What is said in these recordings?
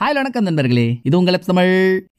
Hi வணக்கம் நண்பர்களே, இது உங்கள் தமிழ்.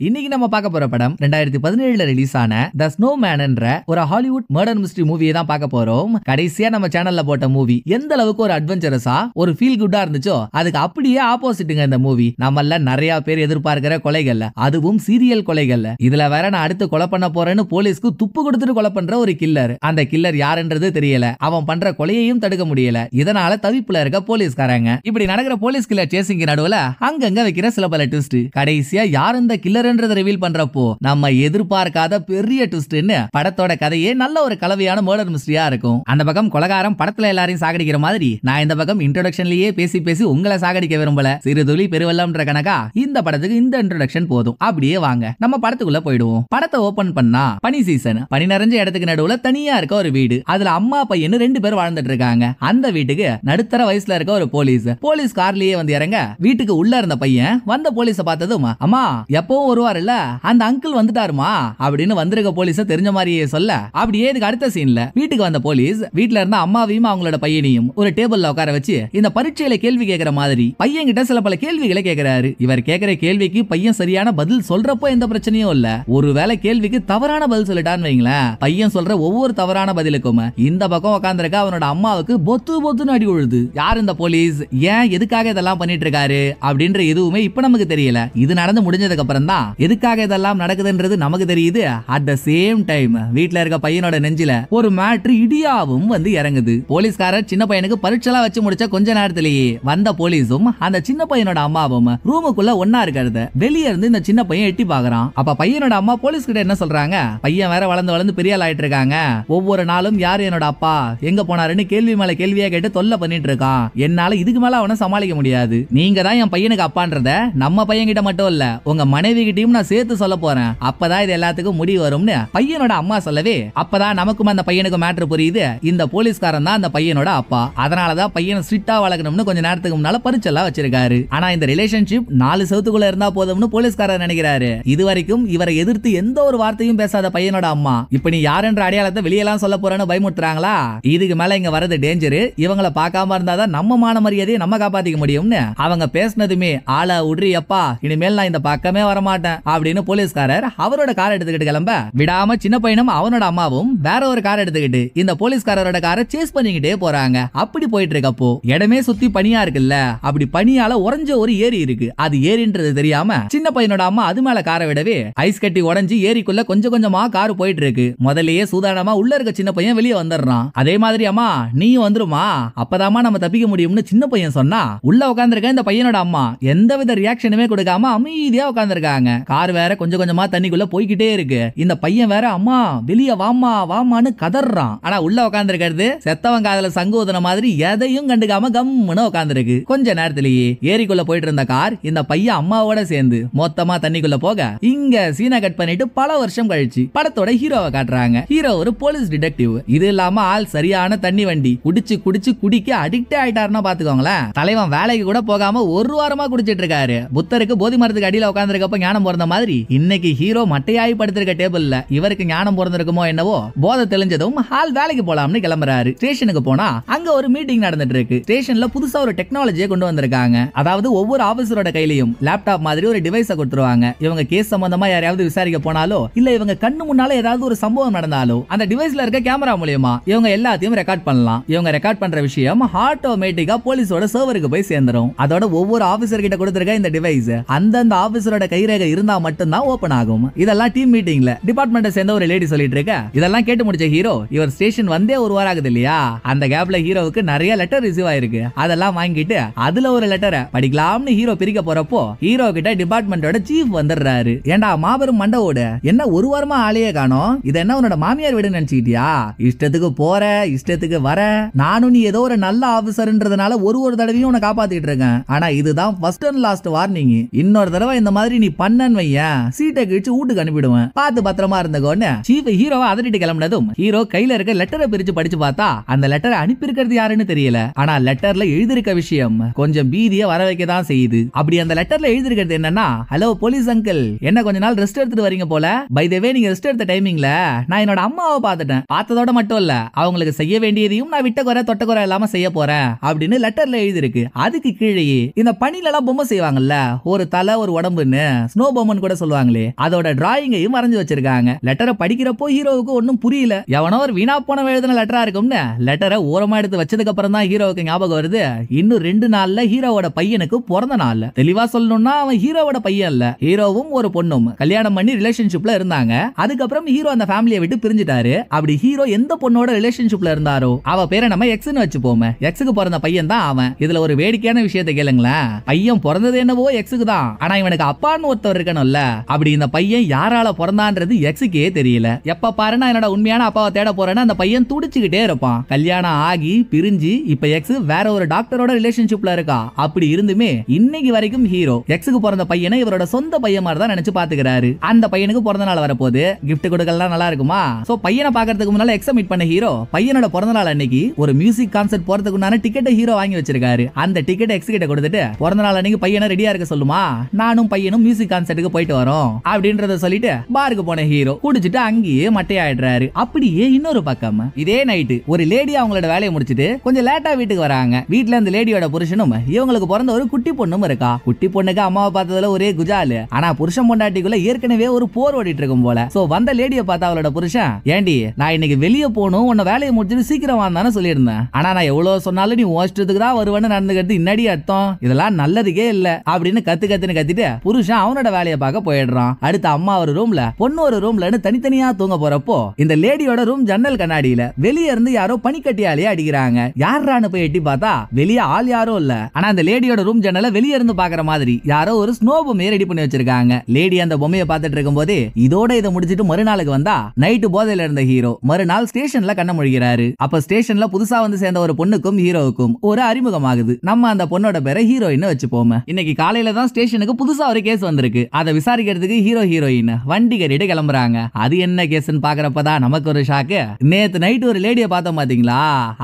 இன்னைக்கு நம்ம பார்க்க போற படம் 2017 ரிலீஸ் ஆன த ஸ்னோ மேன் என்ற ஒரு ஹாலிவுட் மர்டர் மிஸ்ட்ரி மூவியை தான் பார்க்க போறோம். கடைசியா நம்ம சேனல்ல போட்ட மூவி எந்த அளவுக்கு ஒரு அட்வென்ச்சரஸா ஒரு ஃபீல் குட்டா இருந்துச்சோ அதுக்கு அப்படியே ஆப்போசிட்டுங்க இந்த மூவி. நம்மள நிறைய பேர் எதிர்பார்க்கிற கொலைகள்ல, அதுவும் சீரியல் கொலைகள்ல. இதுல வேற நான் அடுத்து கொலை பண்ண போறேன்னு போலீஸ்க்கு துப்பு கொடுத்துட்டு கொலை பண்ற ஒரு கில்லர். அந்த கில்லர் யாருன்றது தெரியல, அவன் பண்ற கொலையையும் தடுக்க முடியல. இதனால தவிப்புல இருக்க போலீஸ்காரங்க. இப்படி நடக்கிற போலீஸ் கில்லர் சேசிங் நடுவுல அங்கங்க வைக்கிற சில பல ட்விஸ்ட். கடைசியா யார் இந்த கில்லர்ன்றத ரிவீல் பண்றப்போ நம்ம எதிர்பார்க்காத பெரிய ட்விஸ்ட்னு படத்தோட கதையே நல்ல ஒரு கலவையான மர்டர் மிஸ்ட்ரியா இருக்கும். அந்த பக்கம் கொலகாரம் படத்துல எல்லாரையும் சாகடிக்கிற மாதிரி, நான் இந்த பக்கம் இன்ட்ரோடக்ஷன்லயே பேசி பேசி உங்களை சாகடிக்க விரும்பல. சிறுதுளி பெருவெள்ளம்ன்ற கணக்கா இந்த படத்துக்கு இந்த இன்ட்ரோடக்ஷன் போதும். அப்படியே வாங்க நம்ம படத்துக்குள்ள போயிடுவோம். படத்தை ஓபன் பண்ணா பனி சீசன். பனி நிறைஞ்ச இடத்துக்கு நடுவுல தனியா இருக்க ஒரு வீடு. அதுல அம்மா பையன் 2 பேர் வாழ்ந்துட்டு இருக்காங்க. அந்த வீட்டுக்கு நடுத்தர வயசுல இருக்க ஒரு போலீஸ் கார்லயே வந்து இறங்க, வீட்டுக்கு உள்ள இருந்த பையன் வந்த போலீஸ பார்த்ததும், அம்மா எப்பவும் வருவாருல்ல அந்த அங்கிள் வந்துட்டாருமா அப்படின்னு வந்திருக்க போலீஸ தெரிஞ்ச மாதிரியே சொல்ல, அப்படியே இதுக்கு அடுத்த சீன்ல வீட்டுக்கு வந்த போலீஸ் வீட்டுல இருந்த அம்மாவையும் அவங்களோட பையனையும் ஒரு டேபிள்ல உட்கார வச்சு இந்த பரீட்சையில கேள்வி கேட்கிற மாதிரி பையன் கிட்ட சில பல கேள்விகளை கேட்கிறாரு. இவர் கேட்கிற கேள்விக்கு பையன் சரியான பதில் சொல்றப்போ எந்த பிரச்சனையும் இல்ல. ஒருவேளை கேள்விக்கு தவறான பதில் சொல்லிட்டான்னு வைங்களேன், பையன் சொல்ற ஒவ்வொரு தவறான பதிலுக்கும் இந்த பக்கம் உட்கார்ந்திருக்க அவனோட அம்மாவுக்கு பொத்து பொத்துன்னு அடி விழுது. யார் இந்த போலீஸ், ஏன் எதுக்காக இதெல்லாம் பண்ணிட்டு இருக்காரு அப்படின்ற எதுவுமே இப்ப நமக்கு தெரியல. இது நடந்து முடிஞ்சதுக்கு அப்புறம் தான் எதுக்காக இதெல்லாம் நடக்குதுன்றது நமக்கு தெரியுது. அட் த சேம் டைம் வீட்ல இருக்க பையனோட நெஞ்சில ஒரு மேட்ரு இடியாவும் வந்து இறங்குது. போலீஸ்காரர் சின்ன பையனுக்கு பரீட்சைலாம் வச்சு முடிச்ச கொஞ்ச நேரத்திலேயே வந்த போலீஸும் அந்த சின்ன பையனோட அம்மாவும் ரூமுக்குள்ள ஒன்னா இருக்கிறத வெளியே இருந்து இந்த சின்ன பையன் எட்டி பாக்குறான். அப்ப பையனோட அம்மா போலீஸ் கிட்ட என்ன சொல்றாங்க, பையன் வேற வளர்ந்து வளர்ந்து பெரிய ஆள் ஆயிட்டு இருக்காங்க. ஒவ்வொரு நாளும் யாரு என்னோட அப்பா எங்க போனாருன்னு கேள்வி மேல கேள்வியா கேட்டு தொல்லை பண்ணிட்டு இருக்கான். என்னால இதுக்கு மேல அவனை சமாளிக்க முடியாது. நீங்க தான் என் பையனுக்கு அப்பான்றத நம்ம பையன் கிட்ட மட்டும் இல்ல உங்க மனைவி கிட்டயும் நான் சேர்த்து சொல்ல போறேன். அப்பதான் இது எல்லாத்துக்கும் முடிவு வரும்னு பையனோட அம்மா சொல்லவே, அப்பதான் நமக்கும் அந்த பையனுக்கு மேட்டர் புரியுது. இந்த போலீஸ்காரன் தான் அந்த பையனோட அப்பா. அதனாலதான் பையனை ஸ்ட்ரிக்ட்டா வளர்க்கணும்னு கொஞ்ச நேரத்துக்கு முன்னால பரிச்செல்லாம் வச்சிருக்காரு. ஆனா இந்த ரிலேஷன்ஷிப் 4 செவத்துக்குள்ள இருந்தா போதும்னு போலீஸ்காரர் நினைக்கிறாரு. இதுவரைக்கும் இவரை எதிர்த்து எந்த ஒரு வார்த்தையும் பேசாத பையனோட அம்மா இப்ப நீ யாருன்ற அடையாளத்தை வெளியெல்லாம் சொல்ல போறேன்னு பயமுறுத்துறாங்களா? இதுக்கு மேல இங்க வரது டேஞ்சர். இவங்களை பார்க்காம இருந்தாதான் நம்ம மான மரியாதையை நம்ம காப்பாத்திக்க முடியும்னு அவங்க பேசினதுமே ஆள உட்ரி அப்பா, இனிமேல் நான் இந்த பக்கமே வரமாட்டேன் அப்படின்னு போலீஸ்காரர் அவரோட கார் எடுத்துக்கிட்டு கிளம்ப, விடாம சின்ன பையனும் அவனோட அம்மாவும் வேற ஒரு கார் எடுத்துக்கிட்டு இந்த போலீஸ்காரரோட காரை சேஸ் பண்ணிக்கிட்டே போறாங்க. அப்படி போயிட்டு இருக்கப்போ இடமே சுத்தி பனியா இருக்குல்ல, அப்படி பனியால உறைஞ்ச ஒரு ஏரி இருக்கு. அது ஏரின்றது தெரியாம சின்ன பையனோட அம்மா அது மேல காரை விடவே ஐஸ் கட்டி உடைஞ்சு ஏரிக்குள்ள கொஞ்சம் கொஞ்சமா கார் போயிட்டு இருக்கு. முதல்லயே சூதானமா உள்ள இருக்க சின்ன பையன் வெளியே வந்துடுறான். அதே மாதிரி அம்மா நீயும் வந்துருமா, அப்பதாமா நம்ம தப்பிக்க முடியும்னு சின்ன பையன் சொன்னா, உள்ள உட்கார்ந்திருக்க இந்த பையனோட அம்மா எந்தவித ரியாக்ஷனுமே கொடுக்காம அமைதியா உட்கார்ந்திருக்காங்க. கார் வேற கொஞ்சம் கொஞ்சமா தண்ணிக்குள்ள போய்கிட்டே இருக்கு. இந்த பையன் வேற அம்மா வெளிய வாமா வாமான்னு கதறான். ஆனா உள்ள உட்கார்ந்திருக்கிறது செத்தவன் காதல சங்கோதன மாதிரி எதையும் கண்டுக்காம கம்முன்னு உட்கார்ந்திருக்கு. கொஞ்ச நேரத்திலேயே ஏரிக்குள்ள போயிட்டு இருந்த கார் இந்த பையன் அம்மாவோட சேர்ந்து மொத்தமா தண்ணிக்குள்ள போக, இங்க சீனை கட் பண்ணிட்டு பல வருஷம் கழிச்சு படத்தோட ஹீரோவை காட்டுறாங்க. ஹீரோ ஒரு போலீஸ் டிடெக்டிவ். இது இல்லாம ஆள் சரியான தண்ணி வண்டி. குடிச்சு குடிச்சு குடிக்க அடிக்ட் ஆயிட்டாருன்னா பாத்துக்கோங்களேன். தலைவன் வேலைக்கு கூட போகாம ஒரு வாரமா குடிச்சிட்டு இருக்காரு. புத்தருக்கு போதி மரத்துக்கு அடியில உட்கார்ந்திருக்கப்ப ஞானம் பிறந்த மாதிரி இன்னைக்கு ஹீரோ மட்டையாய் படுத்திருக்க டேபிள்ல இவருக்கு ஞானம் பிறந்திருக்குமோ என்னவோ. போதை தெளிஞ்சதும் ஆள் வேலைக்கு போலாம்னு கிளம்புறாரு. ஸ்டேஷனுக்கு போனா அங்க ஒரு மீட்டிங் நடந்துட்டு இருக்கு. ஸ்டேஷன்ல புதுசா ஒரு டெக்னாலஜியை கொண்டு வந்திருக்காங்க. அதாவது ஒவ்வொரு ஆபீசரோட கையிலயும் லேப்டாப் மாதிரி ஒரு டிவைஸை கொடுத்துருவாங்க. இவங்க கேஸ் சம்பந்தமா யாரையாவது விசாரிக்க போனாலோ இல்ல இவங்க கண்ணு முன்னால ஏதாவது ஒரு சம்பவம் நடந்தாலோ அந்த டிவைஸ்ல இருக்க கேமரா மூலமா இவங்க எல்லாத்தையும் ரெக்கார்ட் பண்ணலாம். இவங்க ரெக்கார்ட் பண்ற விஷயம் ஆட்டோமேட்டிக்கா போலீஸோட சர்வருக்கு போய் சேர்ந்துரும். அதோட ஒவ்வொரு ஆபீசர் கிட்ட கொடுத்திருக்க இந்த டிவைஸ் அந்தந்த ஆபீசரோட கைரேகை இருந்தா மட்டும்தான் ஓபன் ஆகும். இதெல்லாம் டீம் மீட்டிங்ல டிபார்ட்மெண்ட்டை சேர்ந்த ஒரு லேடி சொல்லிட்டு இருக்க. இதெல்லாம் கேட்டு முடிச்ச ஹீரோ இவர் ஸ்டேஷன் வந்தே ஒரு வாரம் ஆகுது இல்லையா, அந்த கேப்ல ஹீரோவுக்கு நிறைய லெட்டர் ரிசீவ் ஆயிருக்கு. அதெல்லாம் வாங்கிட்டு அதுல ஒரு லெட்டரை படிக்கலாம்னு ஹீரோ பிரிக்க போறப்போ ஹீரோ கிட்ட டிபார்ட்மெண்டோட சீஃப் வந்துடுறாரு. ஏண்டா மாபெரும் மண்டவோட என்ன ஒரு வாரமா ஆளையே காணோம், இது என்ன உன்னோட மாமியார் வீடு நினைச்சுக்கிட்டியா? இஷ்டத்துக்கு போற இஷ்டத்துக்கு வர, நானும் நீ ஏதோ ஒரு நல்ல ஆபீசர்ன்றதுனால ஒரு தடவையும் உன்னை காப்பாத்திட்டு இருக்கேன். ஆனா இதுதான் ஃபர்ஸ்ட் அண்ட் லாஸ்ட் வார்னிங். இன்னொரு தடவை இந்த மாதிரி நீ பண்ணன்னு வையேன் சீட்டை கிழிச்சு வீட்டுக்கு அனுப்பிடுவேன், பார்த்து பத்திரமா இருந்துக்கோன்னு சீஃப் ஹீரோவை அதட்டிட்டு கிளம்பினதும் ஹீரோ கையில இருக்க லெட்டரை பிரிச்சு படிச்சு பார்த்தா அந்த லெட்டரை அனுப்பி இருக்கிறது யாருன்னு தெரியல. ஆனா லெட்டர்ல எழுதிருக்க விஷயம் கொஞ்சம் பீதிய வர வைக்க தான் செய்யுது. அப்படி அந்த லெட்டர்ல எழுதிருக்கிறது என்னன்னா, ஹலோ போலீஸ் அங்கிள், என்ன கொஞ்ச நாள் ரெஸ்ட் எடுத்துட்டு வரீங்க போல. பை தி வே நீங்க ரெஸ்ட் எடுத்த டைமிங்ல நான் என்னோட அம்மாவை பார்த்துட்டேன். பார்த்ததோட மட்டும் இல்ல அவங்களுக்கு செய்ய வேண்டியதையும் நான் விட்ட குறை தொட்ட குறை இல்லாம செய்ய போறேன் அப்படின்னு லெட்டர்ல எழுதிருக்கு. அதுக்கு கீழே இந்த பணியில எல்லாம் பொம்மை செய்வாங்க வரைவாங்கல்ல, ஒரு தலை ஒரு உடம்புன்னு ஸ்னோ பொம்மன் கூட சொல்லுவாங்களே, அதோட டிராயிங்கையும் வரைஞ்சு வச்சிருக்காங்க. லெட்டரை படிக்கிறப்போ ஹீரோவுக்கு ஒன்னும் புரியல. எவனோ ஒரு வீணா போன எழுதின லெட்டரா இருக்கும்னு லெட்டரை ஓரமா எடுத்து வச்சதுக்கு அப்புறம் தான் ஹீரோவுக்கு ஞாபகம் வருது, இன்னும் 2 நாள்ல ஹீரோவோட பையனுக்கு பிறந்த நாள். தெளிவா சொல்லணும்னா அவன் ஹீரோவோட பையன் இல்ல, ஹீரோவும் ஒரு பொண்ணும் கல்யாணம் பண்ணி ரிலேஷன்ஷிப்ல இருந்தாங்க. அதுக்கப்புறம் ஹீரோ அந்த ஃபேமிலியை விட்டு பிரிஞ்சிட்டாரு. அப்படி ஹீரோ எந்த பொண்ணோட ரிலேஷன்ஷிப்ல இருந்தாரோ அவ பேரை நம்ம எக்ஸ்னு வச்சுப்போமே. எக்ஸுக்கு பிறந்த பையன் தான் அவன். இதுல ஒரு வேடிக்கையான விஷயத்தை கேளுங்களேன். பையன் பிறந்தது என்னவோ எக்ஸுக்கு தான், ஆனா இவனுக்கு அப்பான்னு ஒருத்தர் இருக்கணும்ல. அப்படி இந்த பையன் யாரால பிறந்தான்றது எக்ஸுக்கே தெரியல. எப்ப பாரு நான் என்னோட உண்மையான அப்பாவை தேட போறேன்னு அந்த பையன் துடிச்சுக்கிட்டே இருப்பான். கல்யாணம் ஆகி பிரிஞ்சு இப்ப எக்ஸ் வேற ஒரு டாக்டரோட ரிலேஷன்ஷிப்ல இருக்கா. அப்படி இருந்துமே இன்னைக்கு வரைக்கும் ஹீரோ எக்ஸுக்கு பிறந்த பையனை இவரோட சொந்த பையன் மாதிரி தான் நினைச்சு பாத்துக்கிறாரு. அந்த பையனுக்கு பிறந்த நாள் வரப்போது, கிஃப்ட் கொடுக்கலாம் நல்லா இருக்குமா? சோ பையனை பாக்கிறதுக்கு முன்னால எக்ஸ மீட் பண்ண ஹீரோ பையனோட பிறந்த நாள் அன்னைக்கு ஒரு மியூசிக் கான்சர்ட் போறதுக்குண்டான டிக்கெட்டை ஹீரோ வாங்கி வச்சிருக்காரு. அந்த டிக்கெட் எக்ஸ் கிட்ட கொடுத்துட்டு பிறந்த நாள் அன்னைக்கு பையனை ரெடியா இருக்க சொல்லுமா, நானும் பையனும் மியூசிக் கான்சர்ட்டுக்கு போயிட்டு வரோம் அப்படின்றத சொல்லிட்டு பாருக்கு போன ஹீரோ குடிச்சிட்டு அங்கேயே மட்டையாயிடுறாரு. அப்படியே இன்னொரு பக்கம் இதே நைட்டு ஒரு லேடி அவங்களோட வேலையை முடிச்சிட்டு கொஞ்சம் லேட்டா வீட்டுக்கு வராங்க. வீட்டுல அந்த லேடியோட புருஷனும் இவங்களுக்கு பிறந்த ஒரு குட்டி பொண்ணும் இருக்கா. குட்டி பொண்ணுக்கு அம்மாவை பார்த்ததுல ஒரே குஜாலு. ஆனா புருஷன் பொண்டாட்டிக்குள்ள ஏற்கனவே ஒரு போர் ஓடிட்டு இருக்கும் போல. சோ வந்த லேடியை பார்த்தா அவளோட புருஷன், ஏண்டி நான் இன்னைக்கு வெளியே போகணும், உன்ன வேலையை முடிச்சிட்டு சீக்கிரம் வாந்தானே சொல்லியிருந்தேன். ஆனா நான் எவ்வளவு சொன்னாலும் நீ ஓஷ்டத்துக்கு தான் வருவேன்னு நடந்துக்கிறது இன்னடி அர்த்தம், இதெல்லாம் நல்லதுக்கே இல்ல அப்படின்னு கத்துன்னு கத்திட்டு புருஷன் அவனோட வேலையை பார்க்க போயிடுறான். அடுத்து அம்மா ஒரு ரூம்ல பொண்ணு ஒரு ரூம்லன்னு தனித்தனியா தூங்க போறப்போ இந்த லேடியோட ரூம் ஜன்னல் கண்ணாடியில வெளியே இருந்து யாரோ பனிக்கட்டியாலே அடிக்கிறாங்க. யாரான்னு போய் எட்டி பார்த்தா வெளியே ஆள் யாரும் இல்ல. ஆனா அந்த லேடியோட ரூம் ஜன்னல வெளியே இருந்து பாக்குற மாதிரி யாரோ ஒரு ஸ்னோ பொம்மையை ரெடி பண்ணி வச்சிருக்காங்க. லேடி அந்த பொம்மையை பார்த்துட்டு இருக்கும் போதே இதோட இதை முடிச்சிட்டு மறுநாளுக்கு வந்தா நைட்டு போதையில இருந்த ஹீரோ மறுநாள் ஸ்டேஷன்ல கண்ண முழிக்கிறாரு. அப்ப ஸ்டேஷன்ல புதுசா வந்து சேர்ந்த ஒரு பொண்ணுக்கும் ஹீரோவுக்கும் ஒரு அறிமுகமாகுது. நம்ம அந்த பொண்ணோட பேரை ஹீரோயின் வச்சுப்போம். இன்னைக்கு காலையில தான் ஸ்டேஷனுக்கு புதுசா ஒரு கேஸ் வந்திருக்கு. அதை விசாரிக்கிறதுக்கு ஹீரோ ஹீரோயின் வண்டி கட்டிட்டு கிளம்புறாங்க. அது என்ன கேஸ்ன்னு பாக்குறப்பதான் நமக்கு ஒரு ஷாக்கு. நேத்து நைட் ஒரு லேடியை பார்த்தோம் பாத்தீங்களா,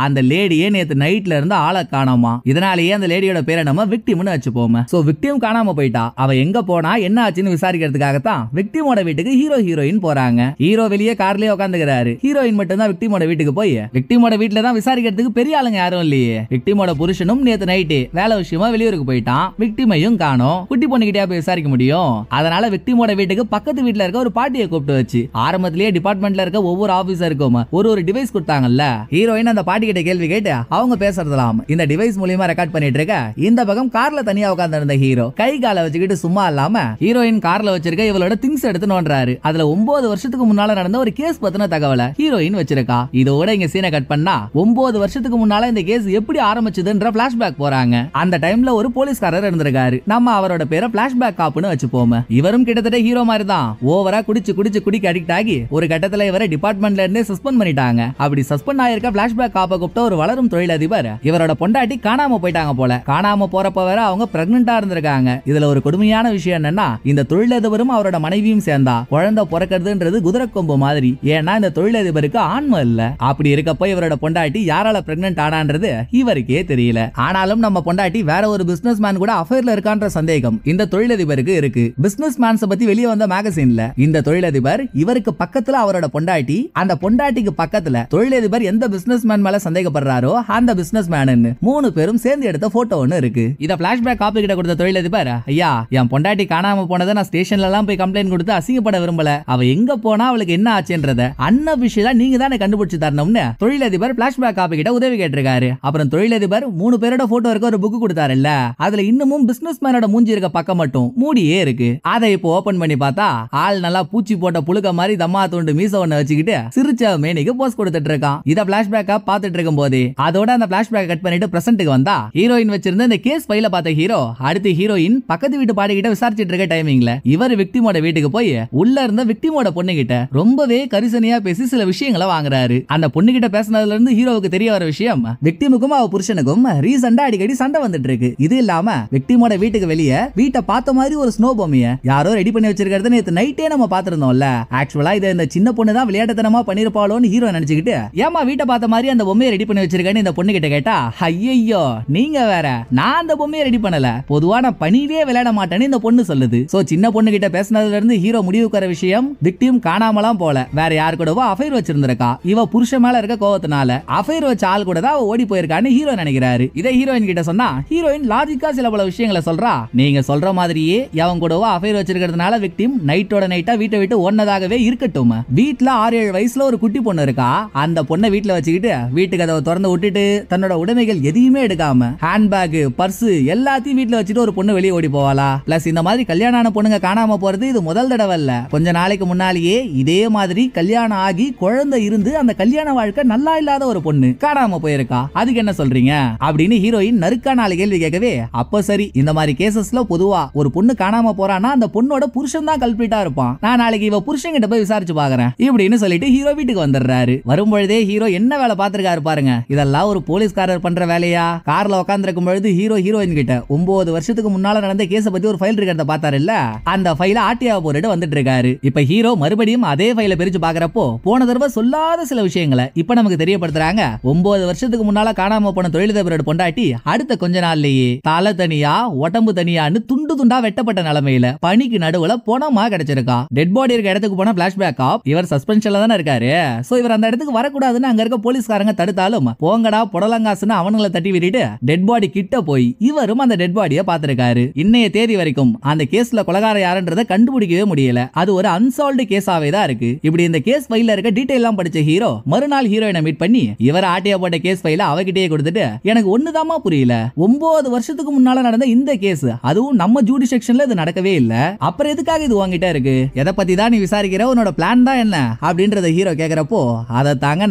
அந்த லேடியே நேத்து நைட்ல இருந்து ஆளை காணோமா. இதனாலேயே அந்த லேடியோட பேரை நம்ம விக்டிம்னு வச்சுப்போம். சோ விக்டிம் காணாம போயிட்டா. அவ எங்க போனா என்ன ஆச்சுன்னு விசாரிக்கிறதுக்காகத்தான் விக்டிமோட வீட்டுக்கு ஹீரோ ஹீரோயின் போறாங்க. ஹீரோ வெளியே கார்லயே உட்காந்துக்கிறாரு. ஹீரோயின் மட்டும் தான் விக்டிமோட வீட்டுக்கு போய் விக்டிமோட வீட்டுல தான் விசாரிக்கிறதுக்கு பெரிய ஆளுங்க யாரும் இல்லையே. விக்டிமோட புருஷனும் நேத்து நைட்டு வேலை விஷயமா வெளியூருக்கு போயிட்டான். விக்டிமையும் காணோம். குட்டி பொண்ணுகிட்டே போய் விசாரிக்க முடியும். அதனால விக்டிமோட வீட்டுக்கு பக்கத்து வீட்டுல இருக்க ஒரு பாட்டியை கூப்பிட்டு வச்சு ஆரம்பத்திலேயே டிபார்ட்மெண்ட்ல இருக்க ஒவ்வொரு ஆபீசருக்கும் ஒரு டிவைஸ் கொடுத்தாங்கல்ல. ஹீரோயின் அந்த பாட்டி கிட்ட கேள்வி கேட்டு அவங்க பேசுறதெல்லாம் இந்த டிவைஸ் மூலமா ரெக்கார்ட் பண்ணிட்டு இருக்க. இந்த பக்கம் கார்ல தனியா உட்கார்ந்து இருந்த ஹீரோ கை காலை வச்சுக்கிட்டு சும்மா இல்லாம ஹீரோயின் கார்ல வச்சிருக்க இவளோட திங்ஸ் எடுத்து நோண்டுறாரு. அதுல 9 வருஷத்துக்கு முன்னால நடந்த ஒரு கேஸ் பத்தின தகவலை ஹீரோயின் வச்சிருக்கா. இதோட இங்க சீனை கட் பண்ணா 9 வருஷத்துக்கு முன்னால இந்த கேஸ் எப்படி ஆரம்பிச்சதுன்ற பிளாஷ்பேக் போறாங்க. அந்த டைம்ல ஒரு போலீஸ்காரர் இருந்திருக்காரு. நம்ம அவரோட பேரை பிளாஷ்பேக் காப்புன்னு வச்சுப்போம். இவரும் கிட்டத்தட்ட ஹீரோ மாதிரி தான் ஓவரா குடிக்கு அடிக்ட் ஆகி ஒரு கட்டத்துல இவரை டிபார்ட்மெண்ட்ல இருந்தே சஸ்பெண்ட் பண்ணிட்டாங்க. அப்படி சஸ்பெண்ட் ஆயிருக்க பிளாஷ்பேக் காப்ப கூப்பிட்ட ஒரு வளரும் தொழிலதிபர் இவரோட பொண்டாட்டி காணாம போயிட்டாங்க போல. காணாம போறப்ப வேற அவங்க பிரெக்னன்ட்டா இருந்திருக்காங்க. இதுல ஒரு கொடுமையான விஷயம் என்னன்னா இந்த தொழிலதிபரும் அவரோட மனைவியும் சேர்ந்தா குழந்தை பிறக்கிறதுன்றது குதிரை கொம்பு மாதிரி. ஏன்னா இந்த தொழிலதிபருக்கு ஆன்மை இல்ல. அப்படி இருக்கப்ப இவரோட பொண்டாட்டி யாரால பிரெக்னன்ட் ஆனான்றது இவருக்கே தெரியல. ஆனாலும் நம்ம பொண்டாட்டி வேற ஒரு பிசினஸ் மேன் கூட அஃபேர்ல இருக்கான்ற சந்தேகம் இந்த தொழிலதிபருக்கு இருக்கு. பிசினஸ் மேன்ஸ் பத்தி வெளியே வந்த மேகசின்ல இந்த தொழிலதிபர் இவருக்கு பக்கத்துல அவரோட பொண்டாட்டி, அந்த பொண்டாட்டிக்கு பக்கத்துல தொழிலதிபர் எந்த பிசினஸ் மேன் மேல சந்தேகப்படுறாரோ அந்த பிசினஸ் மேன் 3 பேரும் சேர்ந்து எடுத்த போட்டோ ஒன்னு இருக்கு. இத பிளாஷ்பேக் காப்பி கிட்ட கொடுத்த தொழிலதிபர், ஐயா என் பொண்டாட்டி காணாம போனதை நான் ஸ்டேஷன்ல எல்லாம் போய் கம்ப்ளைண்ட் கொடுத்து அசிங்கப்பட விரும்பல. அவ எங்க போனா அவளுக்கு என்ன ஆச்சுன்றத அன்அபிஷியலா நீங்க தானே கண்டுபிடிச்சு தரணும்னு தொழிலதிபர் பிளாஷ்பேக் காப்பி கிட்ட உதவி கேட்டிருக்காரு. அப்புறம் தொழிலதிபர் 3 பேரோட போட்டோ இருக்க ஒரு புக் கொடுத்தாருல்ல, அதுல இன்னமும் பிசினஸ் மேனோட மூஞ்சி இருக்க பக்கம் மட்டும் மூடியே இருக்கு. அதை இப்போ ஓபன் பண்ணி பார்த்தா ஆள் நல்லா பூச்சி போட்ட புழுக்க மாதிரி தம்மா தோண்டு மீச ஒண்ணு வச்சுக்கிட்டு சிரிச்ச மேனிக்கு போஸ் கொடுத்துட்டு இருக்கான். இத பிளாஷ்பேக்கா பார்த்துட்டு இருக்கும் போதே அதோட அந்த பிளாஷ்பேக் கட் பண்ணிட்டு பிரசன்ட்டுக்கு வந்தா ஹீரோயின் வச்சிருந்த இந்த கேஸ் ஃபைல பார்த்த ஹீரோ அடுத்து ஹீரோயின் பக்கத்து வீட்டு பாடி கிட்ட விசாரிச்சிட்டு இருக்க டைமிங்ல இவர் விக்டிமோட வீட்டுக்கு போய் உள்ள இருந்த விக்டிமோட பொண்ணு கிட்ட ரொம்பவே கரிசனையா பேசி சில விஷயங்களை வாங்குறாரு. அந்த பொண்ணு கிட்ட பேசினதுல இருந்து ஹீரோவுக்கு தெரிய வர விஷயம் விக்டிமுக்கும் அவ புருஷனுக்கும் ரீசெண்டா அடிக்கடி சண்டை வந்துட்டு இருக்கு. இது இல்லாம விக்டிமோட வீட்டுக்கு வெளியே வீட்டை பார்த்த மாதிரி ஒரு ஸ்னோ பொம்மைய யாரோ ரெடி பண்ணி வச்சிருக்கிறது நேத்து நைட்டே நம்ம பாத்துருந்தோம்ல. ஆக்சுவலா இதை இந்த சின்ன பொண்ணு தான் விளையாட்டுத்தனமா பண்ணிருப்பாளோன்னு ஹீரோ நினைச்சுக்கிட்டு ஏமா வீட்டை பார்த்த மாதிரி அந்த பொம்மையை ரெடி பண்ணி வச்சிருக்கேன்னு இந்த பொண்ணு கிட்ட கேட்டா, ஐயோ நீங்க வேற, நான் அந்த பொம்மையை ரெடி பண்ணல, பொதுவான பணியிலே விளையாட மாட்டேன்னு இந்த பொண்ணு சொல்லுது. சோ சின்ன பொண்ணு கிட்ட பேசினதுல இருந்து ஹீரோ முடிவுக்கிற விஷயம் விக்டிம் காணாமலாம் போல வேற யாரு கூடவோ அஃபைர் வச்சிருந்திருக்கா. இவ புருஷன் மேல இருக்க கோவத்தினால அஃபைர் வச்ச ஆள் கூட தான் ஓடி போயிருக்கான்னு ஹீரோ நினைக்கிறாரு. இதை ஹீரோயின் கிட்ட சொன்னா ஹீரோயின் லாஜிக்கா சில பல விஷயங்களை விஷயங்களை சொல்றா. நீங்க சொல்ற மாதிரியே அவன் கூடவோ அஃபேர் வச்சிருக்கிறதுனால விக்டிம் நைட்டோட நைட்டா வீட்டை விட்டு ஓடுனதாகவே இருக்கட்டும். வீட்டுல 6-7 வயசுல ஒரு குட்டி பொண்ணு இருக்கா. அந்த பொண்ணை வீட்டுல வச்சுக்கிட்டு வீட்டு கதவை திறந்து விட்டுட்டு தன்னோட உடைமைகள் எதையுமே எடுக்காம ஹேண்ட்பேக், பர்ஸ் எல்லாத்தையும் வீட்டுல வச்சுட்டு ஒரு பொண்ணு வெளியே ஓடி போவாளா? பிளஸ் இந்த மாதிரி கல்யாணம் ஆன பொண்ணுங்க காணாம போறது இது முதல் தடவை இல்ல. கொஞ்ச நாளைக்கு முன்னாலேயே இதே மாதிரி கல்யாணம் ஆகி குழந்தை இருந்து அந்த கல்யாண வாழ்க்கை நல்லா இல்லாத ஒரு பொண்ணு காணாம போயிருக்கா. அதுக்கு என்ன சொல்றீங்க அப்படின்னு ஹீரோயின் நறுக்கா 4 கேள்வி கேட்கவே, அப்ப சரி இந்த மாதிரி கேசஸ்ல பொதுவா ஒரு பொண்ணு காணாம போறானா அந்த பொண்ணோட புருஷன் தான் கல்பிரிட்டா இருப்பான். நான் நாளைக்கு இவ புருஷன் கிட்ட போய் விசாரிச்சு பாக்குறேன் இப்படின்னு சொல்லிட்டு ஹீரோ வீட்டுக்கு வந்துடுறாரு. வரும்பொழுதே ஹீரோ என்ன வேலை பாத்துருக்காரு பாருங்க. இதெல்லாம் ஒரு போலீஸ்காரர் பண்ற வேலையா? கார்ல உட்கார்ந்திருக்கும் பொழுது ஹீரோயின் கிட்ட 9 வருஷத்துக்கு முன்னால நடந்த கேஸ பத்தி ஒரு ஃபைல் இருக்கிறத பார்த்தாரு இல்ல, அந்த ஃபைல ஆட்டியா போட்டுட்டு வந்துட்டு இருக்காரு. இப்ப ஹீரோ மறுபடியும் அதே ஃபைல பிரிச்சு பாக்குறப்போ போன தடவை சொல்லாத சில விஷயங்களை இப்ப நமக்கு தெரியப்படுத்துறாங்க. 9 வருஷத்துக்கு முன்னால காணாம போன தொழிலதிபரோட பொண்டாட்டி அடுத்த கொஞ்ச நாள்லயே தலை தனியா உடம்பு தனியான்னு துண்டு துண்டா வெட்டப்பட்ட நிலைமையில பனிக்கு நடுவுல போனமா கிடைச்சிருக்கா. டெட் பாடி இருக்க இடத்துக்கு போன பிளாஷ்பேக் ஆப் இவர் சஸ்பென்ஷன்ல தானே இருக்காரு. சோ இவர் அந்த இடத்துக்கு வரக்கூடாதுன்னு அங்க இருக்க போலீஸ்காரங்க தடுத்தாலும் போங்கடா புடலங்காசுன்னு அவனுங்களை தட்டி விட்டுட்டு டெட் பாடி கிட்ட போய் இவரும் அந்த டெட் பாடியை பார்த்திருக்காரு. இன்னைய தேதி வரைக்கும் அந்த கேஸ்ல கொலைகாரம் யாருன்றதை கண்டுபிடிக்கவே முடியல. அது ஒரு அன்சால்வ்டு கேஸாவே தான் இருக்கு. இப்படி இந்த கேஸ் ஃபைல்ல இருக்க டீடைல் எல்லாம் படிச்ச ஹீரோ மறுநாள் ஹீரோயினை மீட் பண்ணி இவர் ஆட்டியா போட்ட கேஸ் ஃபைல அவகிட்டே கொடுத்துட்டு, எனக்கு ஒண்ணுதாமா புரியல, 9 வருஷத்துக்கு முன்னால நடந்த இந்த கேஸ் அதுவும் நம்ம ஜூடி செக்ஷன்ல இது நடக்கவே இல்ல, அப்புறம் எதுக்காக இது வாங்கிட்டே இருக்கு, எதை பத்தி தான் நீ விசாரிக்கிற, உன்னோட பிளான் தான் என்ன அப்படின்றத ஹீரோ கேக்குறப்போ, அதை தாங்க